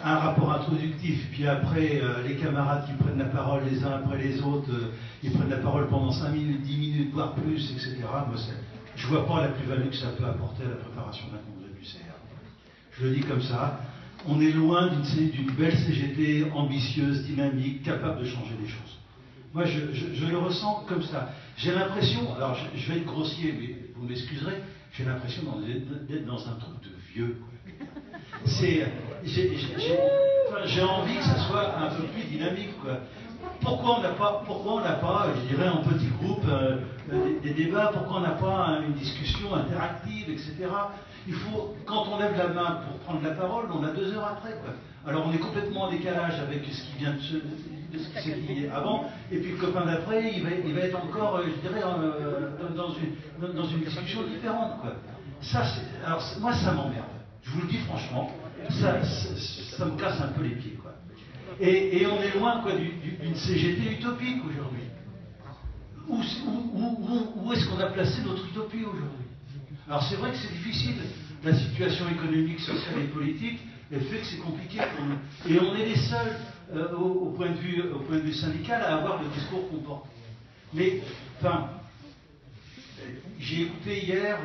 [SPEAKER 6] un rapport introductif, puis après les camarades qui prennent la parole les uns après les autres, ils prennent la parole pendant 5 minutes, 10 minutes, voire plus, etc. Moi, je ne vois pas la plus-value que ça peut apporter à la préparation d'un congrès du CR. Je le dis comme ça, on est loin d'une belle CGT ambitieuse, dynamique, capable de changer les choses. Moi, je le ressens comme ça. J'ai l'impression, alors je vais être grossier, mais vous m'excuserez, j'ai l'impression d'être dans un truc de vieux. J'ai envie que ça soit un peu plus dynamique, quoi. Pourquoi on n'a pas, je dirais, en petit groupe, des débats, pourquoi on n'a pas une discussion interactive, etc. Il faut, quand on lève la main pour prendre la parole, on a 2 heures après, quoi. Alors on est complètement en décalage avec ce qui vient de ce qui s'est dit avant, et puis le copain d'après, il va être encore, je dirais, dans une discussion différente, quoi. Alors moi ça m'emmerde. Je vous le dis franchement, ça me casse un peu les pieds, quoi. Et on est loin, quoi, d'une CGT utopique aujourd'hui. Où est-ce qu'on a placé notre utopie aujourd'hui? Alors c'est vrai que c'est difficile. La situation économique, sociale et politique, elle fait que c'est compliqué pour nous. Et on est les seuls, au point de vue syndical, à avoir le discours qu'on porte. Mais, enfin, j'ai écouté hier,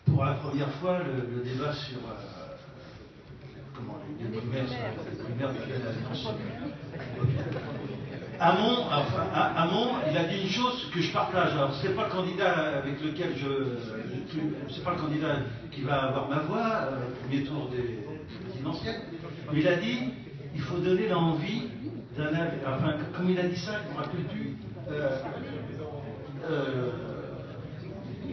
[SPEAKER 6] pour la première fois, le débat sur les primaires de l'Alliance. Hamon, il a dit une chose que je partage. Alors, c'est pas le candidat avec lequel c'est pas le candidat qui va avoir ma voix au premier tour des présidentielles. Mais il a dit, il faut donner l'envie enfin, comme il a dit ça, je ne me rappelle plus.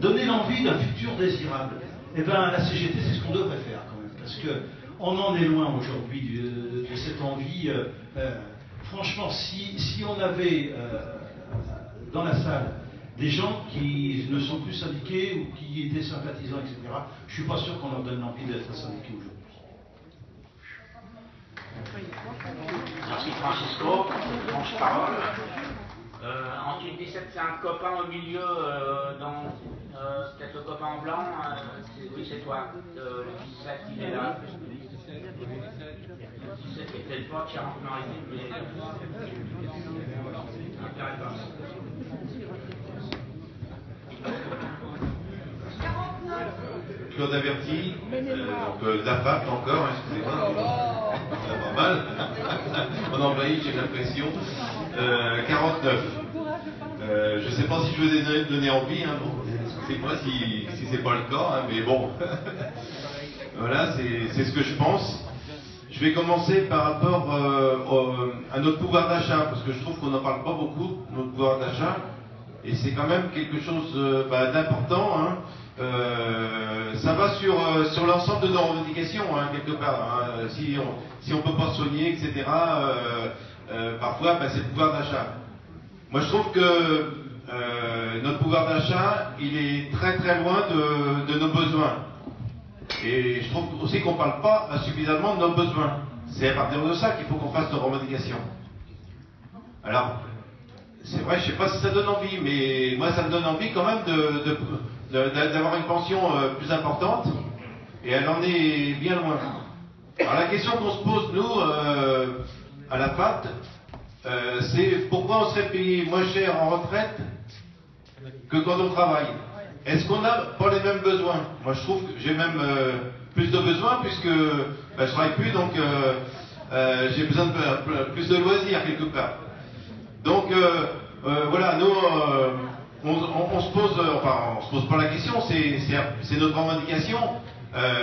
[SPEAKER 6] Donner l'envie d'un futur désirable. Eh bien, la CGT, c'est ce qu'on devrait faire quand même, parce que on en est loin aujourd'hui de cette envie. Franchement, si on avait dans la salle des gens qui ne sont plus syndiqués ou qui étaient sympathisants, etc., je ne suis pas sûr qu'on leur donne l'envie d'être syndiqués aujourd'hui.
[SPEAKER 1] Merci Francisco. Franche parole. Ensuite, 17, c'est un copain au milieu, peut-être le copain en blanc. Oui, c'est toi. Le 17, il est là. C'était peut-être pas Charente-Maritime, mais
[SPEAKER 7] Claude Averti, donc d'AFAP encore, excusez-moi, c'est pas mal. On envahit, j'ai l'impression. 49. Je ne sais pas si je veux donner envie, hein, bon, excusez-moi si c'est pas le cas, hein, mais bon. Voilà, c'est ce que je pense. Je vais commencer par rapport à notre pouvoir d'achat, parce que je trouve qu'on n'en parle pas beaucoup, notre pouvoir d'achat, et c'est quand même quelque chose d'important. Hein. Ça va sur l'ensemble de nos revendications, hein, quelque part. Hein. Si on ne peut pas soigner, etc., parfois, c'est le pouvoir d'achat. Moi, je trouve que notre pouvoir d'achat, il est très très loin de nos besoins. Et je trouve aussi qu'on ne parle pas suffisamment de nos besoins. C'est à partir de ça qu'il faut qu'on fasse nos revendications. Alors, c'est vrai, je ne sais pas si ça donne envie, mais moi ça me donne envie quand même d'avoir une pension plus importante, et elle en est bien loin. Alors la question qu'on se pose, nous, à la FAT, c'est pourquoi on serait payé moins cher en retraite que quand on travaille? Est-ce qu'on n'a pas les mêmes besoins? Moi je trouve que j'ai même plus de besoins, puisque je ne travaille plus, donc j'ai besoin de plus de loisirs quelque part. Donc voilà, nous on se pose, on se pose pas la question, c'est notre revendication,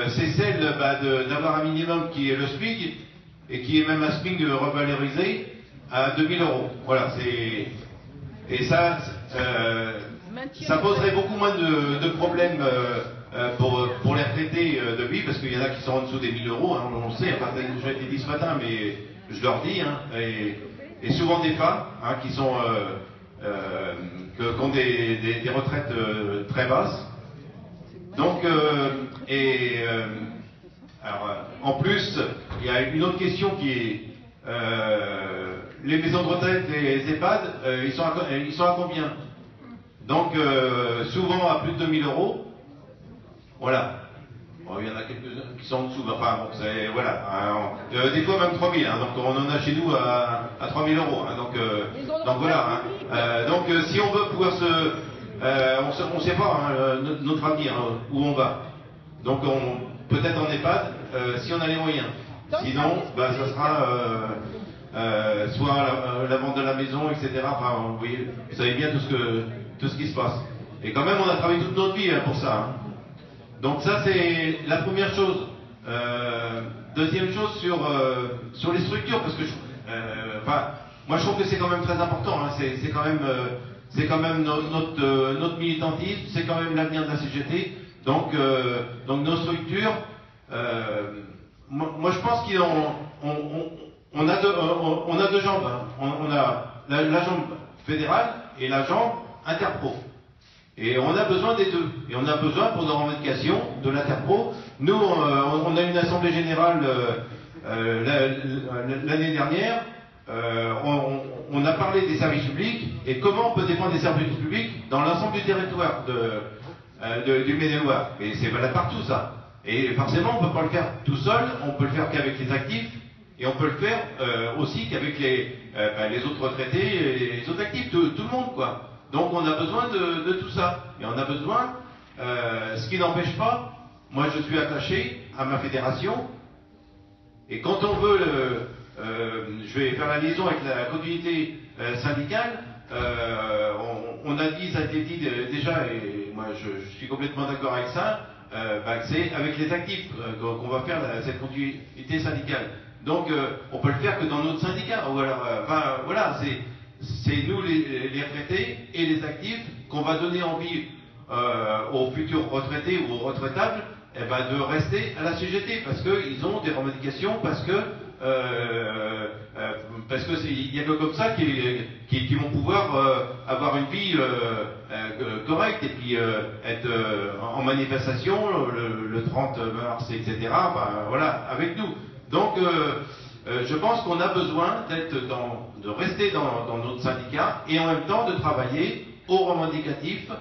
[SPEAKER 7] c'est celle d'avoir un minimum qui est le SMIC, et qui est même un SMIC revalorisé à 2000 €. Voilà, et ça poserait beaucoup moins de problèmes pour les retraités de vie, parce qu'il y en a qui sont en dessous des 1000 €, hein, on le sait, j'ai été dit ce matin, mais je leur dis, hein, et souvent des femmes, hein, qui ont des retraites très basses. Donc, alors, en plus, il y a une autre question qui est les maisons de retraite, les EHPAD, ils sont à combien? Donc, souvent à plus de 2000 €. Voilà. Bon, il y en a quelques-uns qui sont en dessous, mais enfin bon, c'est, voilà. Des fois même 3 000, hein, donc on en a chez nous à 3 000 euros. Hein, donc voilà. Donc si on veut pouvoir on sait pas notre avenir, où on va. Donc peut-être en EHPAD, si on a les moyens. Sinon, bah, ça sera soit la vente de la maison, etc. Enfin, vous voyez, vous savez bien tout ce qui se passe. Et quand même, on a travaillé toute notre vie pour ça. Hein. Donc ça, c'est la première chose. Deuxième chose sur les structures, parce que moi je trouve que c'est quand même très important. Hein. C'est quand même notre militantisme, c'est quand même l'avenir de la CGT. Donc nos structures, moi je pense qu'on a deux jambes. Hein. On a la jambe fédérale et la jambe interpro. Et on a besoin des deux. Et on a besoin pour nos revendications de l'interpro. Nous, on a une assemblée générale l'année dernière. On a parlé des services publics et comment on peut défendre les services publics dans l'ensemble du territoire du Maine-et-Loire. Et c'est valable partout ça. Et forcément, on ne peut pas le faire tout seul, on peut le faire qu'avec les actifs, et on peut le faire aussi qu'avec les autres retraités et les autres actifs, tout le monde quoi. Donc on a besoin de tout ça. Et on a besoin, ce qui n'empêche pas, moi je suis attaché à ma fédération, et quand on veut je vais faire la liaison avec la continuité syndicale, on a dit, ça a été dit déjà, et moi je suis complètement d'accord avec ça, que c'est avec les actifs qu'on va faire cette continuité syndicale. Donc on peut le faire que dans notre syndicat. Ou alors, voilà, c'est nous les retraités et les actifs qu'on va donner envie aux futurs retraités ou aux retraitables de rester à la CGT parce qu'ils ont des revendications, parce que il n'y a que comme ça qu'ils vont pouvoir avoir une vie correcte et puis être en manifestation le 30 mars, etc. Voilà, avec nous. Donc je pense qu'on a besoin de rester dans notre syndicat et en même temps de travailler au revendicatif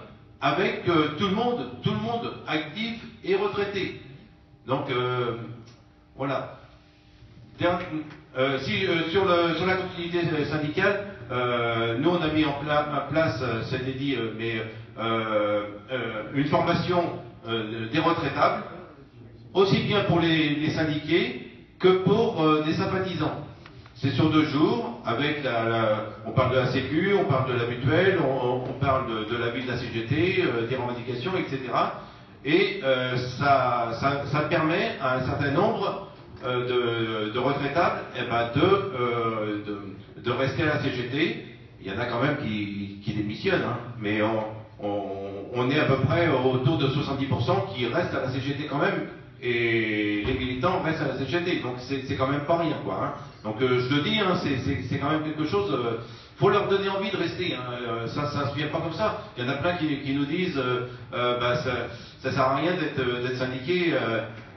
[SPEAKER 7] avec tout le monde actif et retraité. Donc voilà. Sur la continuité syndicale, nous on a mis en place, c'était dit, une formation des retraitables, aussi bien pour les syndiqués que pour des sympathisants. C'est sur 2 jours, avec on parle de la Sécu, on parle de la mutuelle, on parle de la vie de la CGT, des revendications, etc. Et ça permet à un certain nombre de retraitables de rester à la CGT. Il y en a quand même qui démissionnent, hein, mais on est à peu près autour de 70% qui restent à la CGT quand même, et les militants restent à la CGT, donc c'est quand même pas rien quoi. Hein. Donc je le dis, hein, c'est quand même quelque chose. Faut leur donner envie de rester. Hein. Ça se vient pas comme ça. Il y en a plein qui nous disent ça sert à rien d'être syndiqué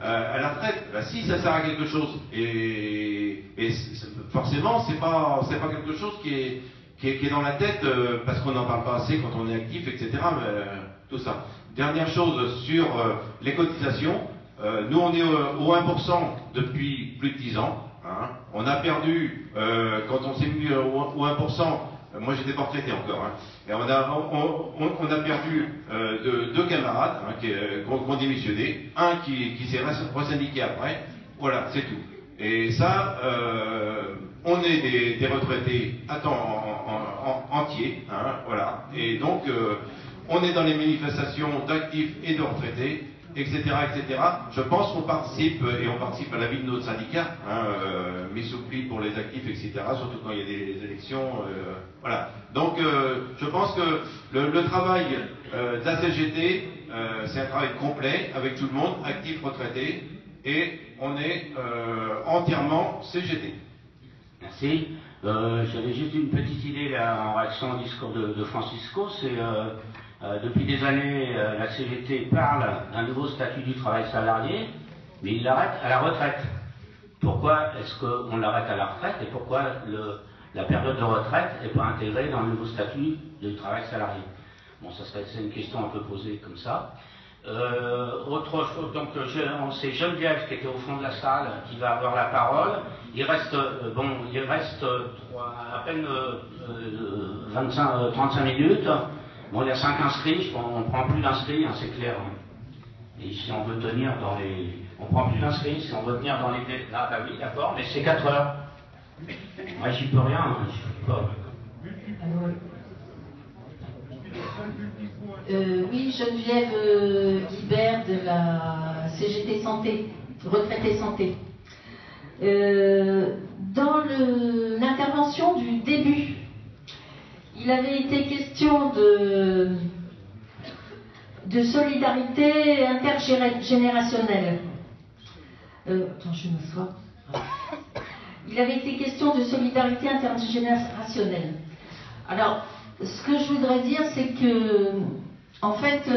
[SPEAKER 7] à la retraite. Si, ça sert à quelque chose. Et forcément, c'est pas quelque chose qui est dans la tête parce qu'on n'en parle pas assez quand on est actif, etc. Tout ça. Dernière chose sur les cotisations. Nous, on est au 1% depuis plus de 10 ans. Hein. On a perdu, quand on s'est mis au 1%, moi j'étais pas retraité encore, hein, et on a perdu 2 camarades hein, qui ont démissionné, un qui s'est resyndiqué après, voilà, c'est tout. Et ça, on est des retraités à temps entier, hein, voilà, et donc on est dans les manifestations d'actifs et de retraités, etc., etc. Je pense qu'on participe, et on participe à la vie de notre syndicat, hein, mise sous pli pour les actifs, etc., surtout quand il y a des élections, voilà. Donc, je pense que le travail de la CGT, c'est un travail complet, avec tout le monde, actifs, retraités, et on est entièrement CGT.
[SPEAKER 1] Merci. J'avais juste une petite idée là, en réaction au discours de Francisco, c'est... depuis des années, la CGT parle d'un nouveau statut du travail salarié, mais il l'arrête à la retraite. Pourquoi est-ce qu'on l'arrête à la retraite et pourquoi la période de retraite n'est pas intégrée dans le nouveau statut du travail salarié? Bon, c'est une question un peu posée comme ça. Donc c'est Geneviève qui était au fond de la salle qui va avoir la parole. Il reste à peine 35 minutes. Bon, il y a 5 inscrits, on ne prend plus d'inscrits, hein, c'est clair. Et si on veut tenir dans les... On ne prend plus d'inscrits, si on veut tenir dans les... Ah bah oui, d'accord, mais c'est 4 heures. Moi, j'y peux rien, hein, j'y peux pas.
[SPEAKER 8] Oui, Geneviève Guibert de la CGT Santé, retraité santé. Dans l'intervention du début, il avait été question de solidarité intergénérationnelle. Attends, je m'assois. Il avait été question de solidarité intergénérationnelle. Alors, ce que je voudrais dire, c'est que, en fait,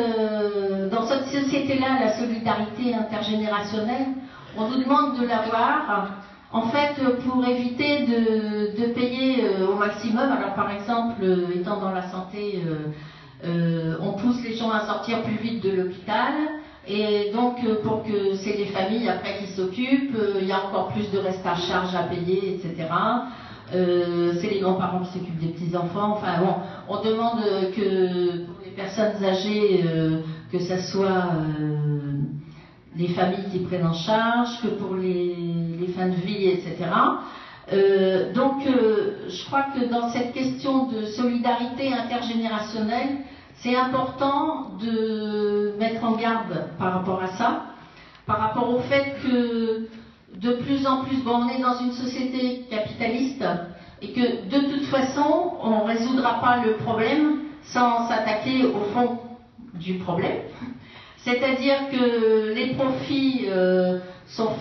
[SPEAKER 8] dans cette société-là, la solidarité intergénérationnelle, on nous demande de l'avoir, en fait, pour éviter de payer au maximum. Alors, par exemple, étant dans la santé, on pousse les gens à sortir plus vite de l'hôpital, et donc, pour que c'est les familles après qui s'occupent, il y a encore plus de reste à charge à payer, etc. C'est les grands-parents qui s'occupent des petits-enfants. Enfin bon, on demande que pour les personnes âgées, que ce soit les familles qui prennent en charge, que pour les fins de vie, etc. Donc, je crois que dans cette question de solidarité intergénérationnelle, c'est important de mettre en garde par rapport à ça, par rapport au fait que de plus en plus, bon, on est dans une société capitaliste et que de toute façon, on ne résoudra pas le problème sans s'attaquer au fond du problème. C'est-à-dire que les profits sont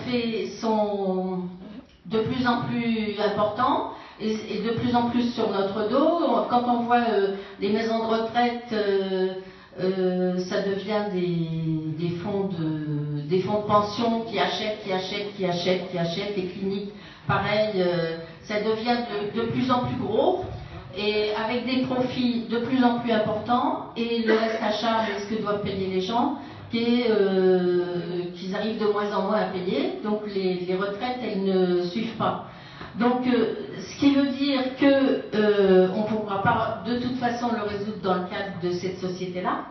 [SPEAKER 8] de plus en plus importants et de plus en plus sur notre dos. Quand on voit les maisons de retraite, ça devient des fonds de pension qui achètent, les cliniques, pareil, ça devient de plus en plus gros, et avec des profits de plus en plus importants, et le reste à charge, ce que doivent payer les gens, qu'ils arrivent de moins en moins à payer, donc les retraites, elles ne suivent pas. Donc, ce qui veut dire qu'on ne pourra pas de toute façon le résoudre dans le cadre de cette société-là.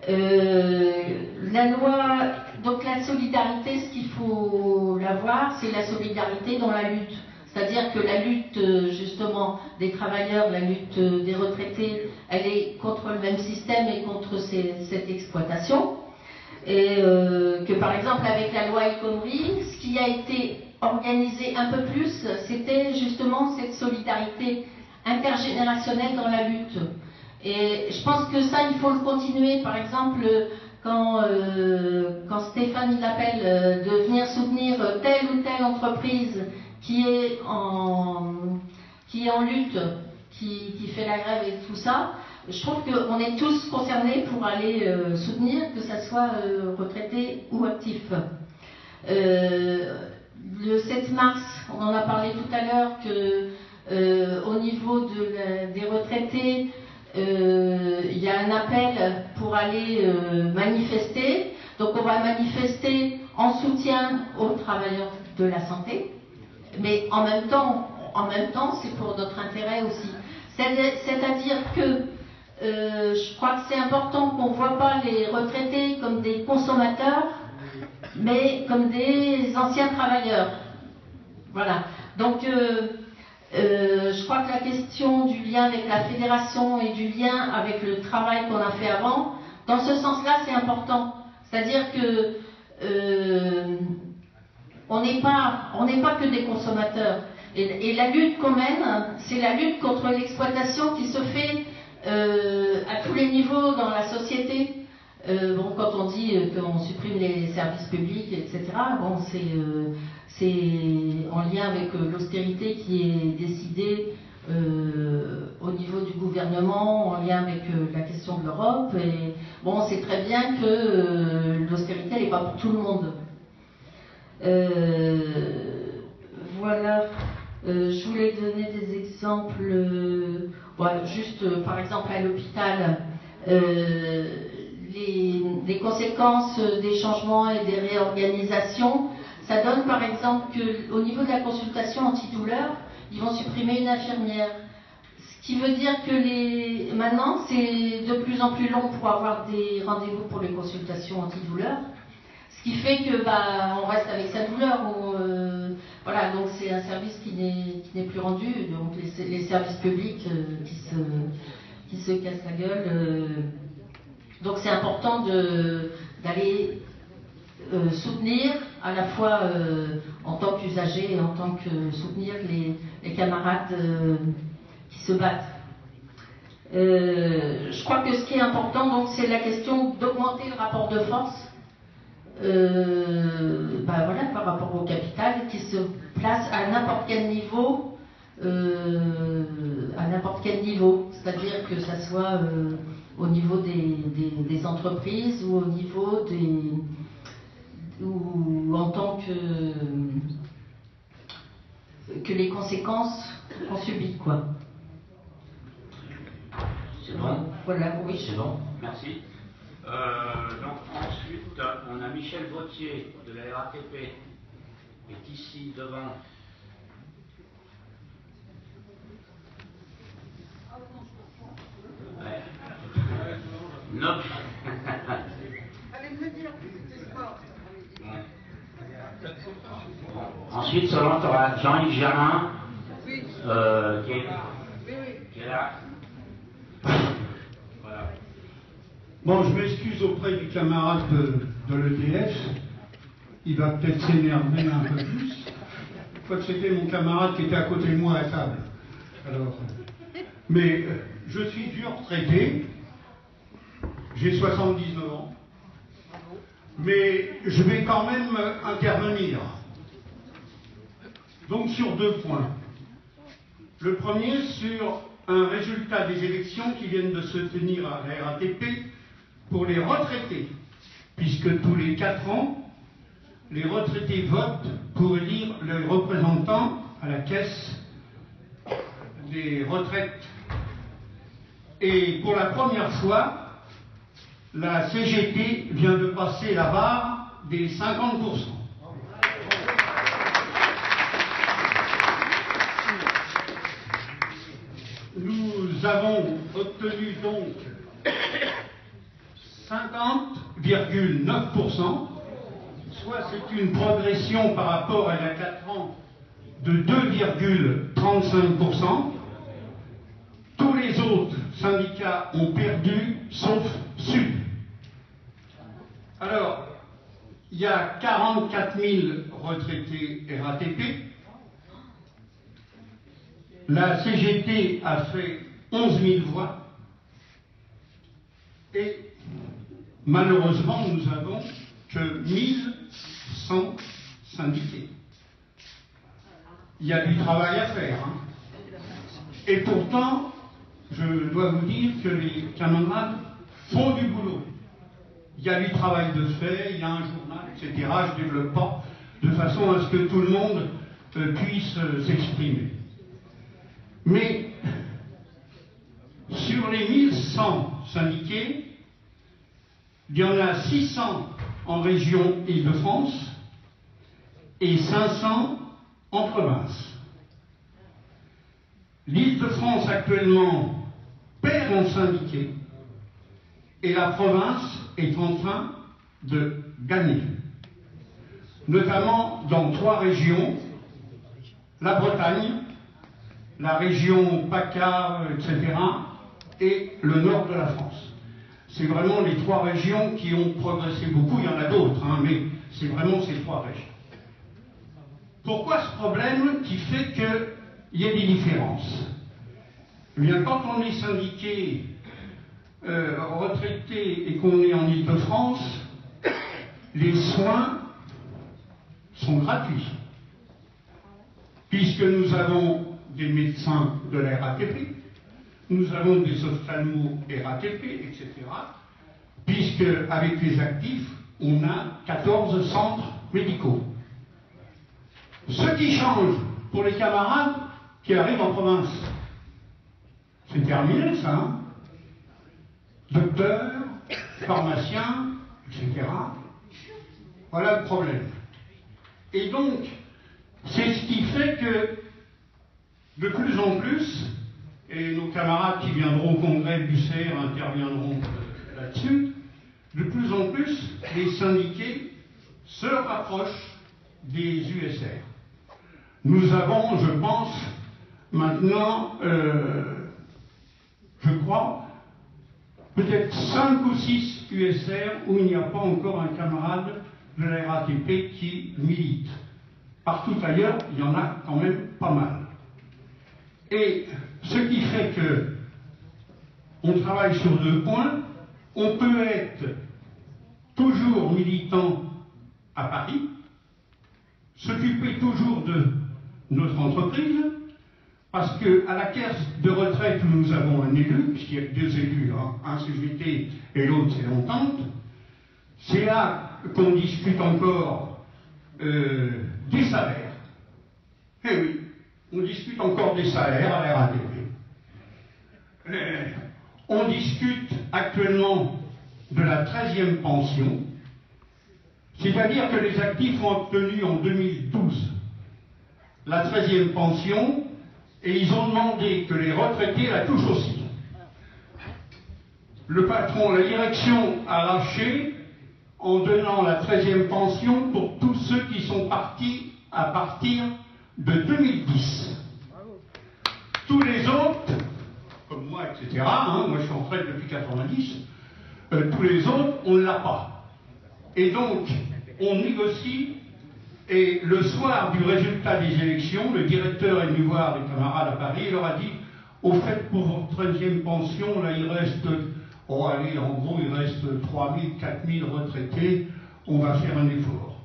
[SPEAKER 8] La loi, donc la solidarité, ce qu'il faut l'avoir, c'est la solidarité dans la lutte. C'est-à-dire que la lutte, justement, des travailleurs, la lutte des retraités, elle est contre le même système et contre cette exploitation. Et que, par exemple, avec la loi El Khomri, ce qui a été organisé un peu plus, c'était justement cette solidarité intergénérationnelle dans la lutte. Et je pense que ça, il faut le continuer. Par exemple, quand Stéphane il appelle de venir soutenir telle ou telle entreprise qui est en lutte, qui fait la grève et tout ça, je trouve qu'on est tous concernés pour aller soutenir, que ça soit retraité ou actif. Le 7 mars, on en a parlé tout à l'heure, que au niveau des retraités, il y a un appel pour aller manifester. Donc on va manifester en soutien aux travailleurs de la santé, mais en même temps c'est pour notre intérêt aussi. C'est-à-dire que je crois que c'est important qu'on ne voit pas les retraités comme des consommateurs, mais comme des anciens travailleurs. Voilà. Donc je crois que la question du lien avec la fédération et du lien avec le travail qu'on a fait avant, dans ce sens-là, c'est important. C'est-à-dire que on n'est pas que des consommateurs. Et la lutte qu'on mène, c'est la lutte contre l'exploitation qui se fait à tous les niveaux dans la société. Bon, quand on dit qu'on supprime les services publics, etc., bon, c'est en lien avec l'austérité qui est décidée au niveau du gouvernement, en lien avec la question de l'Europe. Et bon, on sait très bien que l'austérité n'est pas pour tout le monde. Voilà. Je voulais donner des exemples. Juste, par exemple, à l'hôpital, les conséquences des changements et des réorganisations. Ça donne par exemple qu'au niveau de la consultation antidouleur, ils vont supprimer une infirmière. Ce qui veut dire que maintenant, c'est de plus en plus long pour avoir des rendez-vous pour les consultations antidouleur. Ce qui fait que on reste avec sa douleur. Voilà, donc c'est un service qui n'est plus rendu. Donc les services publics qui se cassent la gueule. Donc c'est important d'aller soutenir à la fois en tant qu'usager et en tant que soutenir les camarades qui se battent. Je crois que ce qui est important, donc, c'est la question d'augmenter le rapport de force voilà, par rapport au capital qui se place à n'importe quel niveau, c'est-à-dire que ça soit au niveau des entreprises ou au niveau ou en tant que les conséquences qu'on subit, quoi.
[SPEAKER 1] C'est bon?
[SPEAKER 8] Voilà, oui.
[SPEAKER 1] C'est bon, merci. Donc ensuite, on a Michel Vautier de la RATP, qui est ici devant. Ouais. Non.
[SPEAKER 9] Allez me dire, c'est sport.
[SPEAKER 1] Bon. Ensuite, selon tu auras Jean-Yves Germain,
[SPEAKER 9] Oui.
[SPEAKER 1] Qui est là. Voilà.
[SPEAKER 2] Bon, je m'excuse auprès du camarade de l'EDF. Il va peut-être s'énerver un peu plus. Je crois que c'était mon camarade qui était à côté de moi à table. Alors, mais je suis vieux retraité. J'ai 79 ans. Mais je vais quand même intervenir. Donc sur deux points. Le premier sur un résultat des élections qui viennent de se tenir à la RATP pour les retraités, puisque tous les 4 ans, les retraités votent pour élire les représentants à la caisse des retraites. Et pour la première fois, la CGT vient de passer la barre des 50%. Nous avons obtenu donc 50,9%, soit c'est une progression par rapport à il y a 4 ans de 2,35%. Tous les autres syndicats ont perdu, sauf Sud. Alors, il y a 44 000 retraités RATP. La CGT a fait 11 000 voix. Et malheureusement, nous n'avons que 1100 syndiqués. Il y a du travail à faire. Hein. Et pourtant, je dois vous dire que les camarades font du boulot. Il y a du travail de fait, il y a un journal, etc. Je ne développe pas de façon à ce que tout le monde puisse s'exprimer. Mais sur les 1100 syndiqués, il y en a 600 en région Île-de-France et 500 en province. L'Île-de-France actuellement perd en syndiqués et la province est en train de gagner. Notamment dans 3 régions, la Bretagne, la région PACA, etc., et le nord de la France. C'est vraiment les 3 régions qui ont progressé beaucoup, il y en a d'autres, hein, mais c'est vraiment ces 3 régions. Pourquoi ce problème qui fait qu'il y a des différences? Eh bien, quand on est syndiqué, retraité et qu'on est en Île-de-France, les soins sont gratuits, puisque nous avons des médecins de la RATP, nous avons des ophtalmos RATP, etc., puisque avec les actifs, on a 14 centres médicaux. Ce qui change pour les camarades qui arrivent en province, c'est terminé ça, hein? Docteur,
[SPEAKER 10] pharmaciens, etc. Voilà le problème. Et donc, c'est ce qui fait que, de plus en plus, et nos camarades qui viendront au congrès du CER interviendront là-dessus, de plus en plus, les syndiqués se rapprochent des USR. Nous avons, je pense, maintenant, je crois, peut-être 5 ou 6 USR où il n'y a pas encore un camarade de la RATP qui milite. Partout ailleurs, il y en a quand même pas mal. Et ce qui fait que on travaille sur 2 points. On peut être toujours militant à Paris, s'occuper toujours de notre entreprise, parce qu'à la caisse de retraite où nous avons un élu, puisqu'il y a 2 élus, hein, un CGT et l'autre c'est l'Entente, c'est là qu'on discute encore des salaires. Eh oui, on discute encore des salaires à la RATP. On discute actuellement de la 13e pension, c'est-à-dire que les actifs ont obtenu en 2012 la 13e pension et ils ont demandé que les retraités la touchent aussi. Le patron, la direction a lâché en donnant la 13e pension pour tous ceux qui sont partis à partir de 2010. Tous les autres, comme moi, etc., hein, moi je suis en retraite depuis 90, tous les autres, on ne l'a pas. Et donc, on négocie, et le soir du résultat des élections, le directeur est venu voir les camarades à Paris, il leur a dit, au fait, pour votre 13e pension, là, il reste, oh allez, en gros, il reste 3000, 4000 retraités, on va faire un effort.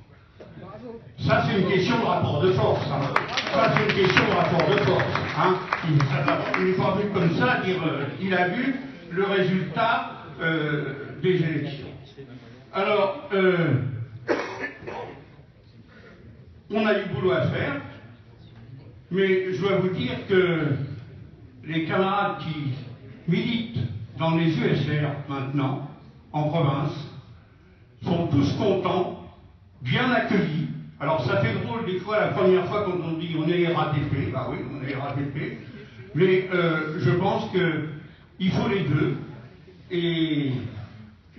[SPEAKER 10] Ça, c'est une question de rapport de force. Hein. Ça, c'est une question de rapport de force. Hein. Il n'est pas venu comme ça dire il a vu le résultat des élections. Alors, on a du boulot à faire, mais je dois vous dire que les camarades qui militent dans les USR maintenant, en province, sont tous contents, bien accueillis. Alors ça fait drôle des fois, la première fois quand on dit on est RATP, bah oui, on est RATP, mais je pense qu'il faut les deux, et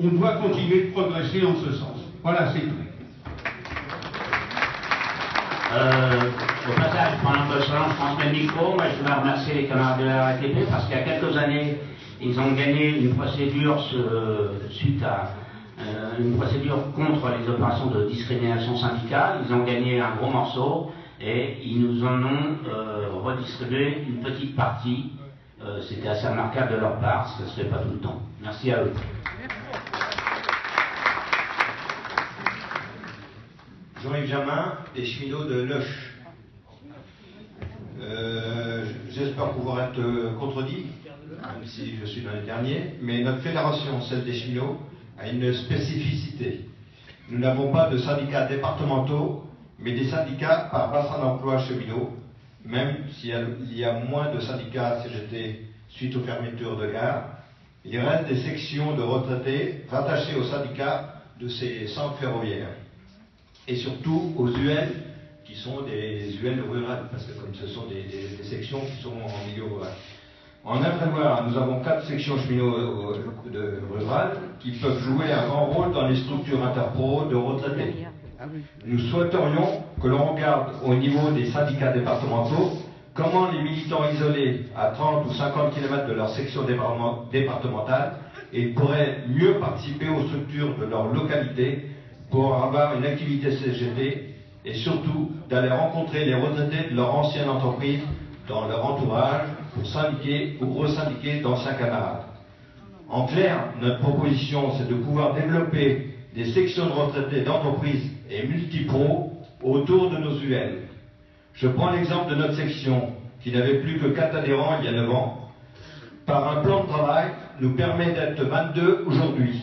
[SPEAKER 10] on doit continuer de progresser en ce sens. Voilà, c'est tout.
[SPEAKER 1] Au passage, pendant que je transmets le micro, moi je voudrais remercier les camarades de la RATP parce qu'il y a quelques années, ils ont gagné une procédure suite à une procédure contre les opérations de discrimination syndicale. Ils ont gagné un gros morceau et ils nous en ont redistribué une petite partie. C'était assez remarquable de leur part, ça ne se fait pas tout le temps. Merci à eux.
[SPEAKER 11] Jean-Yves Jamin, des cheminots de Loche. J'espère pouvoir être contredit, même si je suis dans les derniers, mais notre fédération, celle des cheminots, a une spécificité. Nous n'avons pas de syndicats départementaux, mais des syndicats par bassin d'emploi cheminots, même s'il y a moins de syndicats CGT suite aux fermetures de gares. Il reste des sections de retraités rattachées aux syndicats de ces centres ferroviaires. Et surtout aux UL, qui sont des UL rurales, parce que comme ce sont des sections qui sont en milieu rural. En Indre-et-Loire, nous avons 4 sections cheminots rurales qui peuvent jouer un grand rôle dans les structures interpro de retraités. Nous souhaiterions que l'on regarde au niveau des syndicats départementaux comment les militants isolés à 30 ou 50 km de leur section départementale pourraient mieux participer aux structures de leur localité pour avoir une activité CGT et surtout d'aller rencontrer les retraités de leur ancienne entreprise dans leur entourage pour syndiquer ou resyndiquer d'anciens camarades. En clair, notre proposition, c'est de pouvoir développer des sections de retraités d'entreprise et multipro autour de nos UL. Je prends l'exemple de notre section, qui n'avait plus que 4 adhérents il y a 9 ans. Par un plan de travail, nous permet d'être 22 aujourd'hui.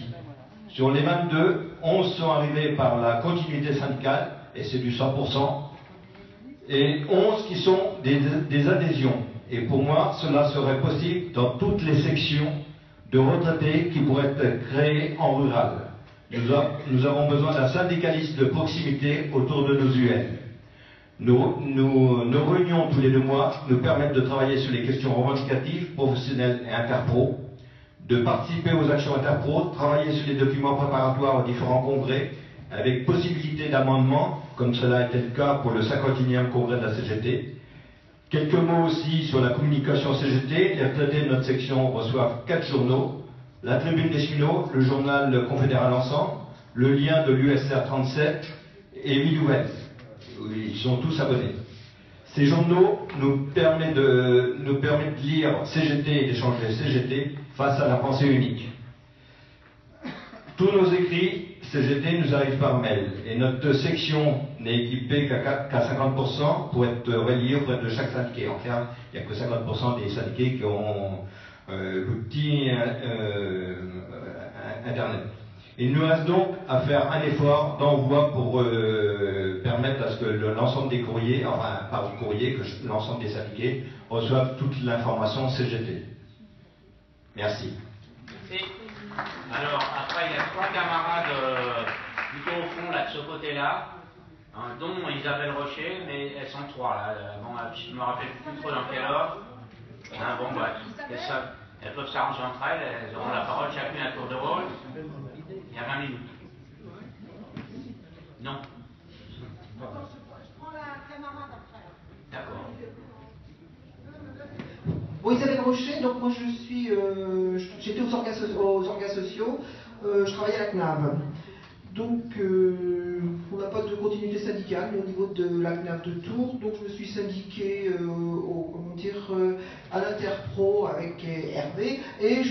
[SPEAKER 11] Sur les 22, 11 sont arrivés par la continuité syndicale, et c'est du 100%, et 11 qui sont des adhésions. Et pour moi, cela serait possible dans toutes les sections de retraités qui pourraient être créés en rural. Nous avons besoin d'un syndicaliste de proximité autour de nos UN. Nos réunions tous les 2 mois nous permettent de travailler sur les questions revendicatives, professionnelles et interpro, de participer aux actions interpro, travailler sur les documents préparatoires aux différents congrès, avec possibilité d'amendement, comme cela a été le cas pour le 51e congrès de la CGT. Quelques mots aussi sur la communication CGT. Les retraités de notre section reçoivent 4 journaux, la Tribune des cheminots, le journal confédéral Ensemble, le lien de l'USR 37 et 8 nouvelles. Ils sont tous abonnés. Ces journaux nous permettent de lire CGT et d'échanger CGT face à la pensée unique. Tous nos écrits CGT nous arrivent par mail et notre section n'est équipée qu'à 50% pour être reliée auprès de chaque syndiqué. En clair, il n'y a que 50% des syndiqués qui ont l'outil Internet. Il nous reste donc à faire un effort d'envoi pour permettre à ce que l'ensemble des courriers, enfin par courrier, que l'ensemble des syndiqués reçoivent toute l'information CGT. Merci.
[SPEAKER 1] Merci. Alors, après, il y a 3 camarades plutôt au fond, là, de ce côté-là, dont Isabelle Rocher, mais elles sont 3, là. Bon, je ne me rappelle plus trop dans quel ordre. Bon, bah, elles peuvent s'arranger entre elles, elles auront la parole chacune à tour de rôle. Il y a 20 minutes. Non.
[SPEAKER 9] Je prends la camarade après.
[SPEAKER 1] D'accord.
[SPEAKER 12] Bon, Isabelle Rocher, donc moi j'étais aux orgas sociaux, je travaillais à la CNAV. Donc on n'a pas de continuité syndicale au niveau de la CNAV de Tours, donc je me suis syndiquée à l'Interpro avec Hervé, et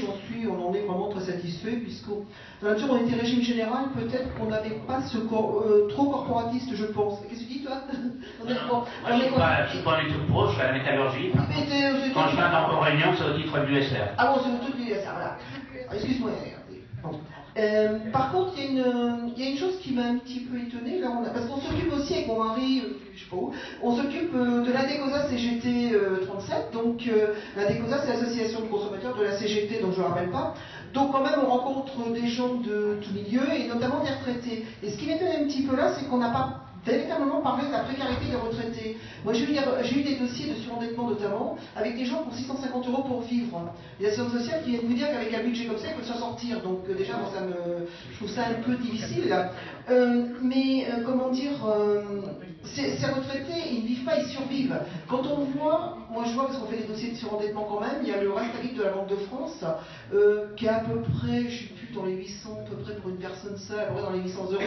[SPEAKER 12] on en est vraiment très satisfait, puisque dans la nature on était régime général, peut-être qu'on n'avait pas trop corporatiste, je pense. Qu'est-ce que tu dis toi?
[SPEAKER 1] Moi, je ne suis pas du tout pro, je suis à la métallurgie. Quand je viens dans vos réunions, c'est au titre de l'USR.
[SPEAKER 12] Ah bon, c'est au titre de l'USR, voilà. Excuse-moi. Bon. Par contre, il y a une chose qui m'a un petit peu étonnée, là, parce qu'on s'occupe aussi avec mon mari, je sais pas où, on s'occupe de l'ADECOSA CGT 37, donc l'ADECOSA c'est l'association de consommateurs de la CGT, donc je ne le rappelle pas. Donc quand même on rencontre des gens de tout milieu, et notamment des retraités. Et ce qui m'étonne un petit peu là, c'est qu'on n'a pas véritablement parlé de la précarité des retraités. Moi j'ai eu des dossiers de surendettement notamment, avec des gens pour 650 € pour vivre. Les assurances sociales qui viennent vous dire qu'avec un budget comme ça, ils peuvent s'en sortir. Donc déjà, moi, je trouve ça un peu difficile. Comment dire, ces retraités, ils ne vivent pas, ils survivent. Quand on voit, moi je vois, parce qu'on fait des dossiers de surendettement quand même, il y a le Rastaric de la Banque de France, qui est à peu près, je ne sais plus, dans les 800, à peu près pour une personne seule, à peu près dans les 800 €.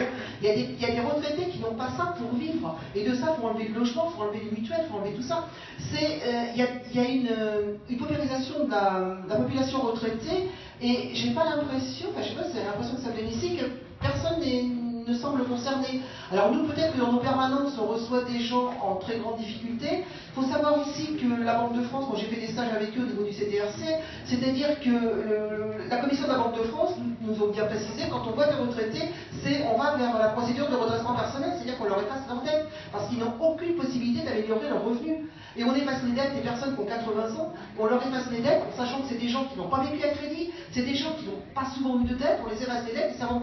[SPEAKER 12] Il y a des retraités qui n'ont pas ça pour vivre. Et de ça, il faut enlever le logement, il faut enlever les mutuelles, il faut enlever tout ça. Il y a une paupérisation de la population retraitée, et j'ai pas l'impression, enfin je sais pas si c'est l'impression que ça vient ici, que personne ne semble concerné. Alors nous, peut-être que dans nos permanences, on reçoit des gens en très grande difficulté. Il faut savoir aussi que la Banque de France, moi j'ai fait des stages avec eux au niveau du CDRC, c'est-à-dire que la commission de la Banque de France nous ont bien précisé, quand on voit des retraités, on va vers la procédure de redressement personnel, c'est-à-dire qu'on leur efface leurs dettes, parce qu'ils n'ont aucune possibilité d'améliorer leurs revenus. Et on efface les dettes des personnes qui ont 80 ans, on leur efface les dettes, en sachant que c'est des gens qui n'ont pas vécu à crédit, c'est des gens qui n'ont pas souvent eu de dettes, on les efface les dettes, sachant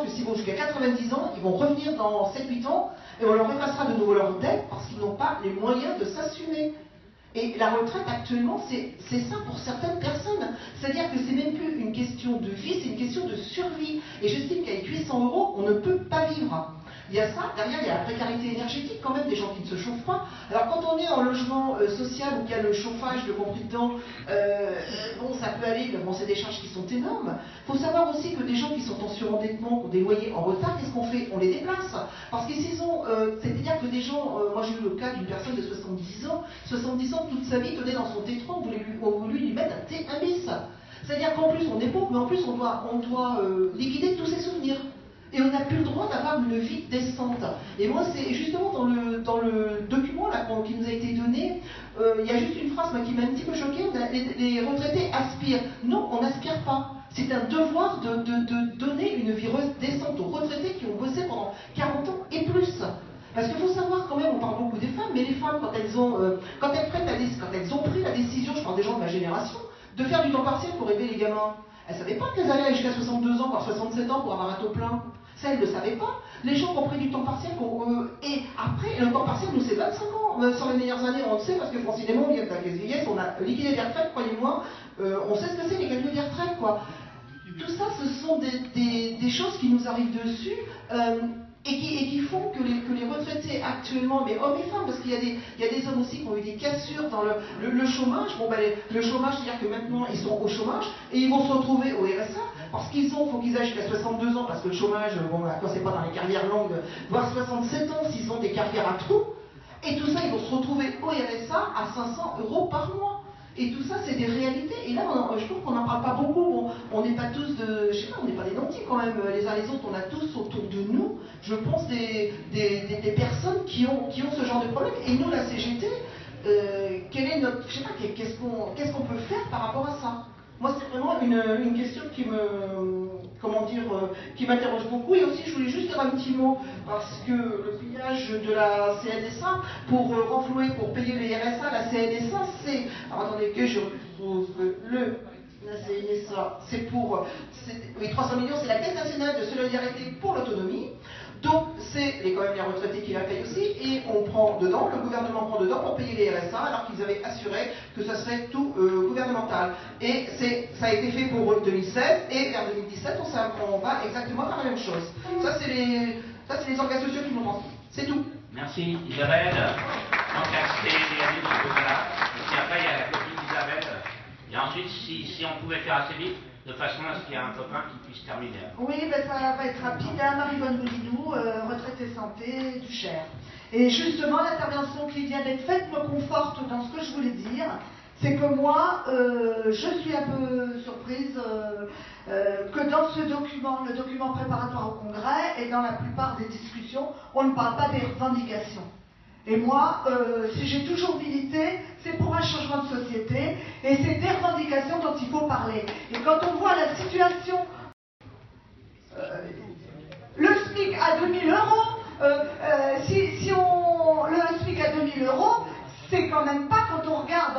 [SPEAKER 12] que s'ils vont jusqu'à 90 ans, ils vont revenir dans 7-8 ans, et on leur effacera de nouveau leurs dettes, parce qu'ils n'ont pas les moyens de s'assumer. Et la retraite actuellement, c'est ça pour certaines personnes. C'est-à-dire que c'est même plus une question de vie, c'est une question de survie. Et j'estime qu'avec 800 €, on ne peut pas vivre. Il y a ça, derrière il y a la précarité énergétique quand même, des gens qui ne se chauffent pas. Alors quand on est en logement social où il y a le chauffage, le compris dedans, ça peut aller, mais bon c'est des charges qui sont énormes. Il faut savoir aussi que des gens qui sont en surendettement, qui ont des loyers en retard, qu'est-ce qu'on fait? On les déplace. Parce qu'ils ont, c'est-à-dire que des gens, moi j'ai eu le cas d'une personne de 70 ans toute sa vie tenait dans son T3, on voulu lui mettre un T1 bis. C'est-à-dire qu'en plus on est pauvre, mais en plus on doit liquider tous ses souvenirs. Et on n'a plus le droit d'avoir une vie décente. Et moi, c'est justement dans le document là, qui nous a été donné, il y a juste une phrase qui m'a un petit peu choquée, les retraités aspirent. Non, on n'aspire pas. C'est un devoir de donner une vie décente aux retraités qui ont bossé pendant 40 ans et plus. Parce qu'il faut savoir quand même, on parle beaucoup des femmes, mais les femmes, quand elles ont pris la décision, je parle des gens de ma génération, de faire du temps partiel pour aider les gamins. Elles ne savaient pas qu'elles allaient aller jusqu'à 62 ans, voire 67 ans pour avoir un taux plein. Ça, elles ne le savaient pas. Les gens qui ont pris du temps partiel, et après, le temps partiel, nous, c'est 25 ans. Sur les meilleures années, on le sait, parce que Francine et moi, on vient de la caisse vieillesse, on a liquidé des retraites, croyez-moi, on sait ce que c'est les calculs des retraites, quoi. Tout ça, ce sont des choses qui nous arrivent dessus, et qui font que les retraités actuellement, mais hommes et femmes, parce qu'il y a des hommes aussi qui ont eu des cassures dans le chômage. Bon, ben, le chômage, c'est-à-dire que maintenant ils sont au chômage et ils vont se retrouver au RSA parce qu'il faut qu'ils aillent jusqu'à 62 ans, parce que le chômage, bon, quand c'est pas dans les carrières longues, voire 67 ans s'ils ont des carrières à trous. Et tout ça, ils vont se retrouver au RSA à 500 € par mois. Et tout ça, c'est des réalités. Et là, je trouve qu'on n'en parle pas beaucoup. Bon, on n'est pas tous je sais pas, on n'est pas des nantis quand même. Les uns les autres, on a tous autour de nous, je pense, des personnes qui ont ce genre de problème. Et nous, la CGT, quelle est notre, je sais pas, qu'est-ce qu'on peut faire par rapport à ça? Moi, c'est vraiment une question qui qui m'interroge beaucoup. Et aussi, je voulais juste dire un petit mot, parce que le pillage de la CNSA, pour renflouer, pour payer les RSA, la CNSA, c'est... Alors, attendez que je retrouve la CNSA, c'est pour... Oui, 300 millions, c'est la Caisse nationale de solidarité pour l'autonomie. Donc, c'est quand même les retraités qui la payent aussi, et on prend dedans, le gouvernement prend dedans pour payer les RSA, alors qu'ils avaient assuré que ça serait tout gouvernemental. Et ça a été fait pour 2016, et vers 2017, on va exactement faire la même chose. Ça, c'est les organes sociaux qui nous transmettent. C'est tout.
[SPEAKER 1] Merci. Isabelle, donc c'est Yannick de là. Et puis après, il y a la copine d'Isabelle. Et ensuite, si on pouvait faire assez vite, de façon à ce qu'il y ait un copain qui puisse terminer.
[SPEAKER 9] Oui, ben ça va être rapide. Hein. Marie-Bonne Moulinou, retraitée santé du Cher. Et justement, l'intervention qui vient d'être faite me conforte dans ce que je voulais dire. C'est que moi, je suis un peu surprise que dans ce document, le document préparatoire au Congrès, et dans la plupart des discussions, on ne parle pas des revendications. Et moi, si j'ai toujours milité, c'est pour un changement de société, et c'est des revendications dont il faut parler. Et quand on voit la situation, le SMIC à 2000 €, le SMIC à 2000 €, c'est quand même pas, quand on regarde,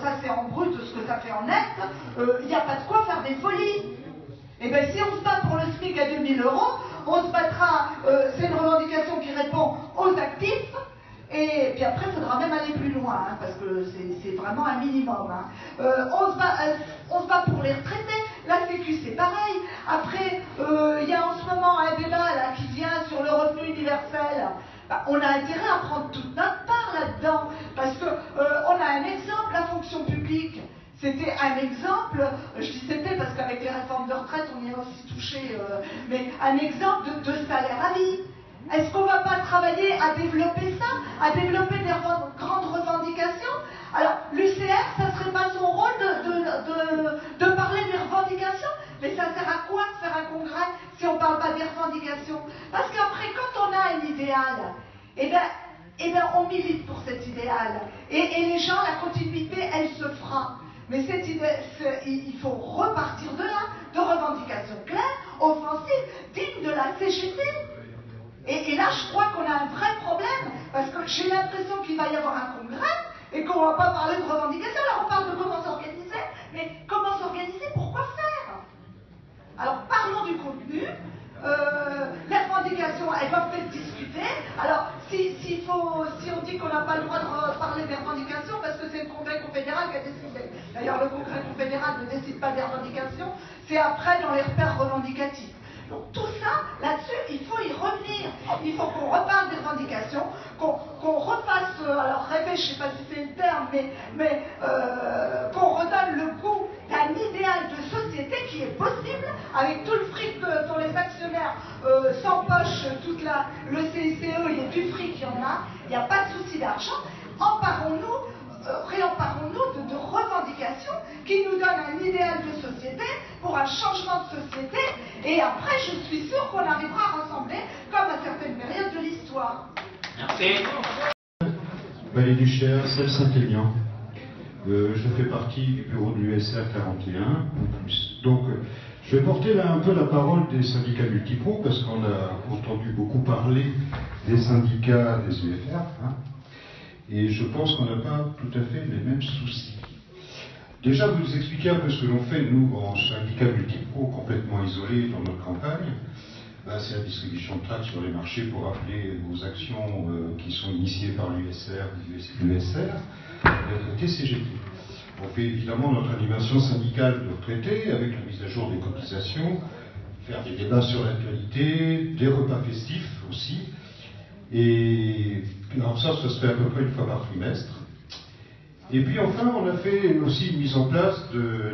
[SPEAKER 9] ça c'est en brut ce que ça fait en net, il n'y a pas de quoi faire des folies. Et bien si on se bat pour le SMIC à 2000 €, on se battra, c'est une revendication qui répond aux actifs. Et puis après, il faudra même aller plus loin, hein, parce que c'est vraiment un minimum. Hein. On se bat pour les retraités. La Sécu, c'est pareil. Après, il y a en ce moment un débat là, qui vient sur le revenu universel. Bah, on a intérêt à prendre toute notre part là-dedans, parce qu'on a un exemple, la fonction publique. C'était un exemple, je dis c'était parce qu'avec les réformes de retraite, on y a aussi touché, mais un exemple de salaire à vie. Est-ce qu'on ne va pas travailler à développer ça, à développer des grandes revendications? Alors, l'UCR, ça ne serait pas son rôle de parler des revendications, mais ça sert à quoi de faire un congrès si on ne parle pas des revendications? Parce qu'après, quand on a un idéal, eh ben, on milite pour cet idéal. Et les gens, la continuité, elle se fera. Mais cette idée, il faut repartir de là, de revendications claires, offensives, dignes de la CGT. Et là, je crois qu'on a un vrai problème, parce que j'ai l'impression qu'il va y avoir un congrès et qu'on ne va pas parler de revendications. Alors, on parle de comment s'organiser, mais comment s'organiser, pourquoi faire? Alors, parlons du contenu. Les revendications, elles doivent être discutées. Alors, si on dit qu'on n'a pas le droit de parler des revendications, parce que c'est le Congrès confédéral qui a décidé. D'ailleurs, le Congrès confédéral ne décide pas des revendications, c'est après dans les repères revendicatifs. Donc tout ça, là-dessus, il faut y revenir. Il faut qu'on reparle des revendications, qu'on refasse, alors rêver, je ne sais pas si c'est le terme, mais qu'on redonne le goût d'un idéal de société qui est possible, avec tout le fric dont les actionnaires s'empochent, le CICE, il y a du fric, il y en a, il n'y a pas de souci d'argent. Réemparons-nous de revendications qui nous donnent un idéal de société pour un changement de société, et après je suis sûre qu'on arrivera à rassembler comme à certaines périodes de l'histoire.
[SPEAKER 1] Merci.
[SPEAKER 13] Vallée du Cher, Celle Saint-Aignan. Je fais partie du bureau de l'USR 41, ou plus. Donc je vais porter là un peu la parole des syndicats multipro, parce qu'on a entendu beaucoup parler des syndicats des UFR, hein. Et je pense qu'on n'a pas tout à fait les mêmes soucis. Déjà, vous expliquer un peu ce que l'on fait, nous, en syndicat multipro, complètement isolé dans notre campagne. Ben, c'est la distribution de tracts sur les marchés pour rappeler aux actions qui sont initiées par l'USR, les TCGT. On fait évidemment notre animation syndicale de retraités avec la mise à jour des cotisations, faire des débats sur l'actualité, des repas festifs aussi. Et alors ça se fait à peu près une fois par trimestre. Et puis enfin, on a fait aussi une mise en place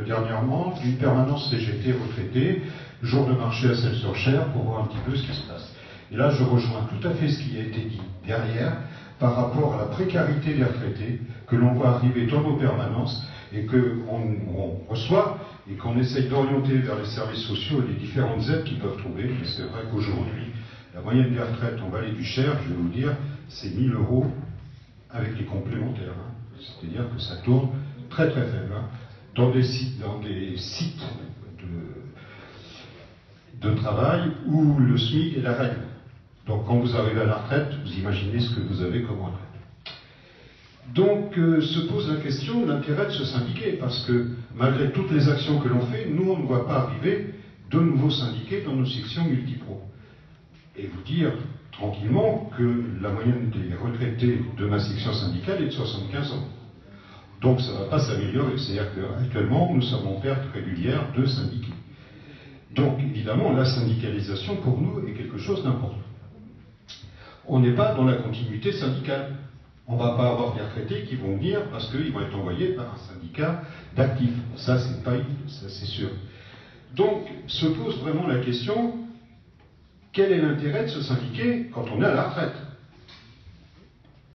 [SPEAKER 13] dernièrement d'une permanence CGT retraité, jour de marché à Celles-sur-Cher, pour voir un petit peu ce qui se passe. Et là, je rejoins tout à fait ce qui a été dit derrière par rapport à la précarité des retraités que l'on voit arriver dans nos permanences et qu'on reçoit et qu'on essaye d'orienter vers les services sociaux et les différentes aides qu'ils peuvent trouver. Mais c'est vrai qu'aujourd'hui, la moyenne des retraites en Vallée du Cher, je vais vous dire, c'est 1 000 € avec les complémentaires. C'est-à-dire que ça tourne très très faible dans des sites de travail où le SMIC est la règle. Donc quand vous arrivez à la retraite, vous imaginez ce que vous avez comme retraite. Donc se pose la question de l'intérêt de se syndiquer, parce que malgré toutes les actions que l'on fait, nous on ne voit pas arriver de nouveaux syndiqués dans nos sections multipro. Et vous dire tranquillement que la moyenne des retraités de ma section syndicale est de 75 ans. Donc ça ne va pas s'améliorer, c'est-à-dire qu'actuellement nous sommes en perte régulière de syndiqués. Donc évidemment la syndicalisation pour nous est quelque chose d'important. On n'est pas dans la continuité syndicale. On ne va pas avoir des retraités qui vont venir parce qu'ils vont être envoyés par un syndicat d'actifs. Ça c'est pas ça c'est sûr. Donc se pose vraiment la question, quel est l'intérêt de se syndiquer quand on est à la retraite?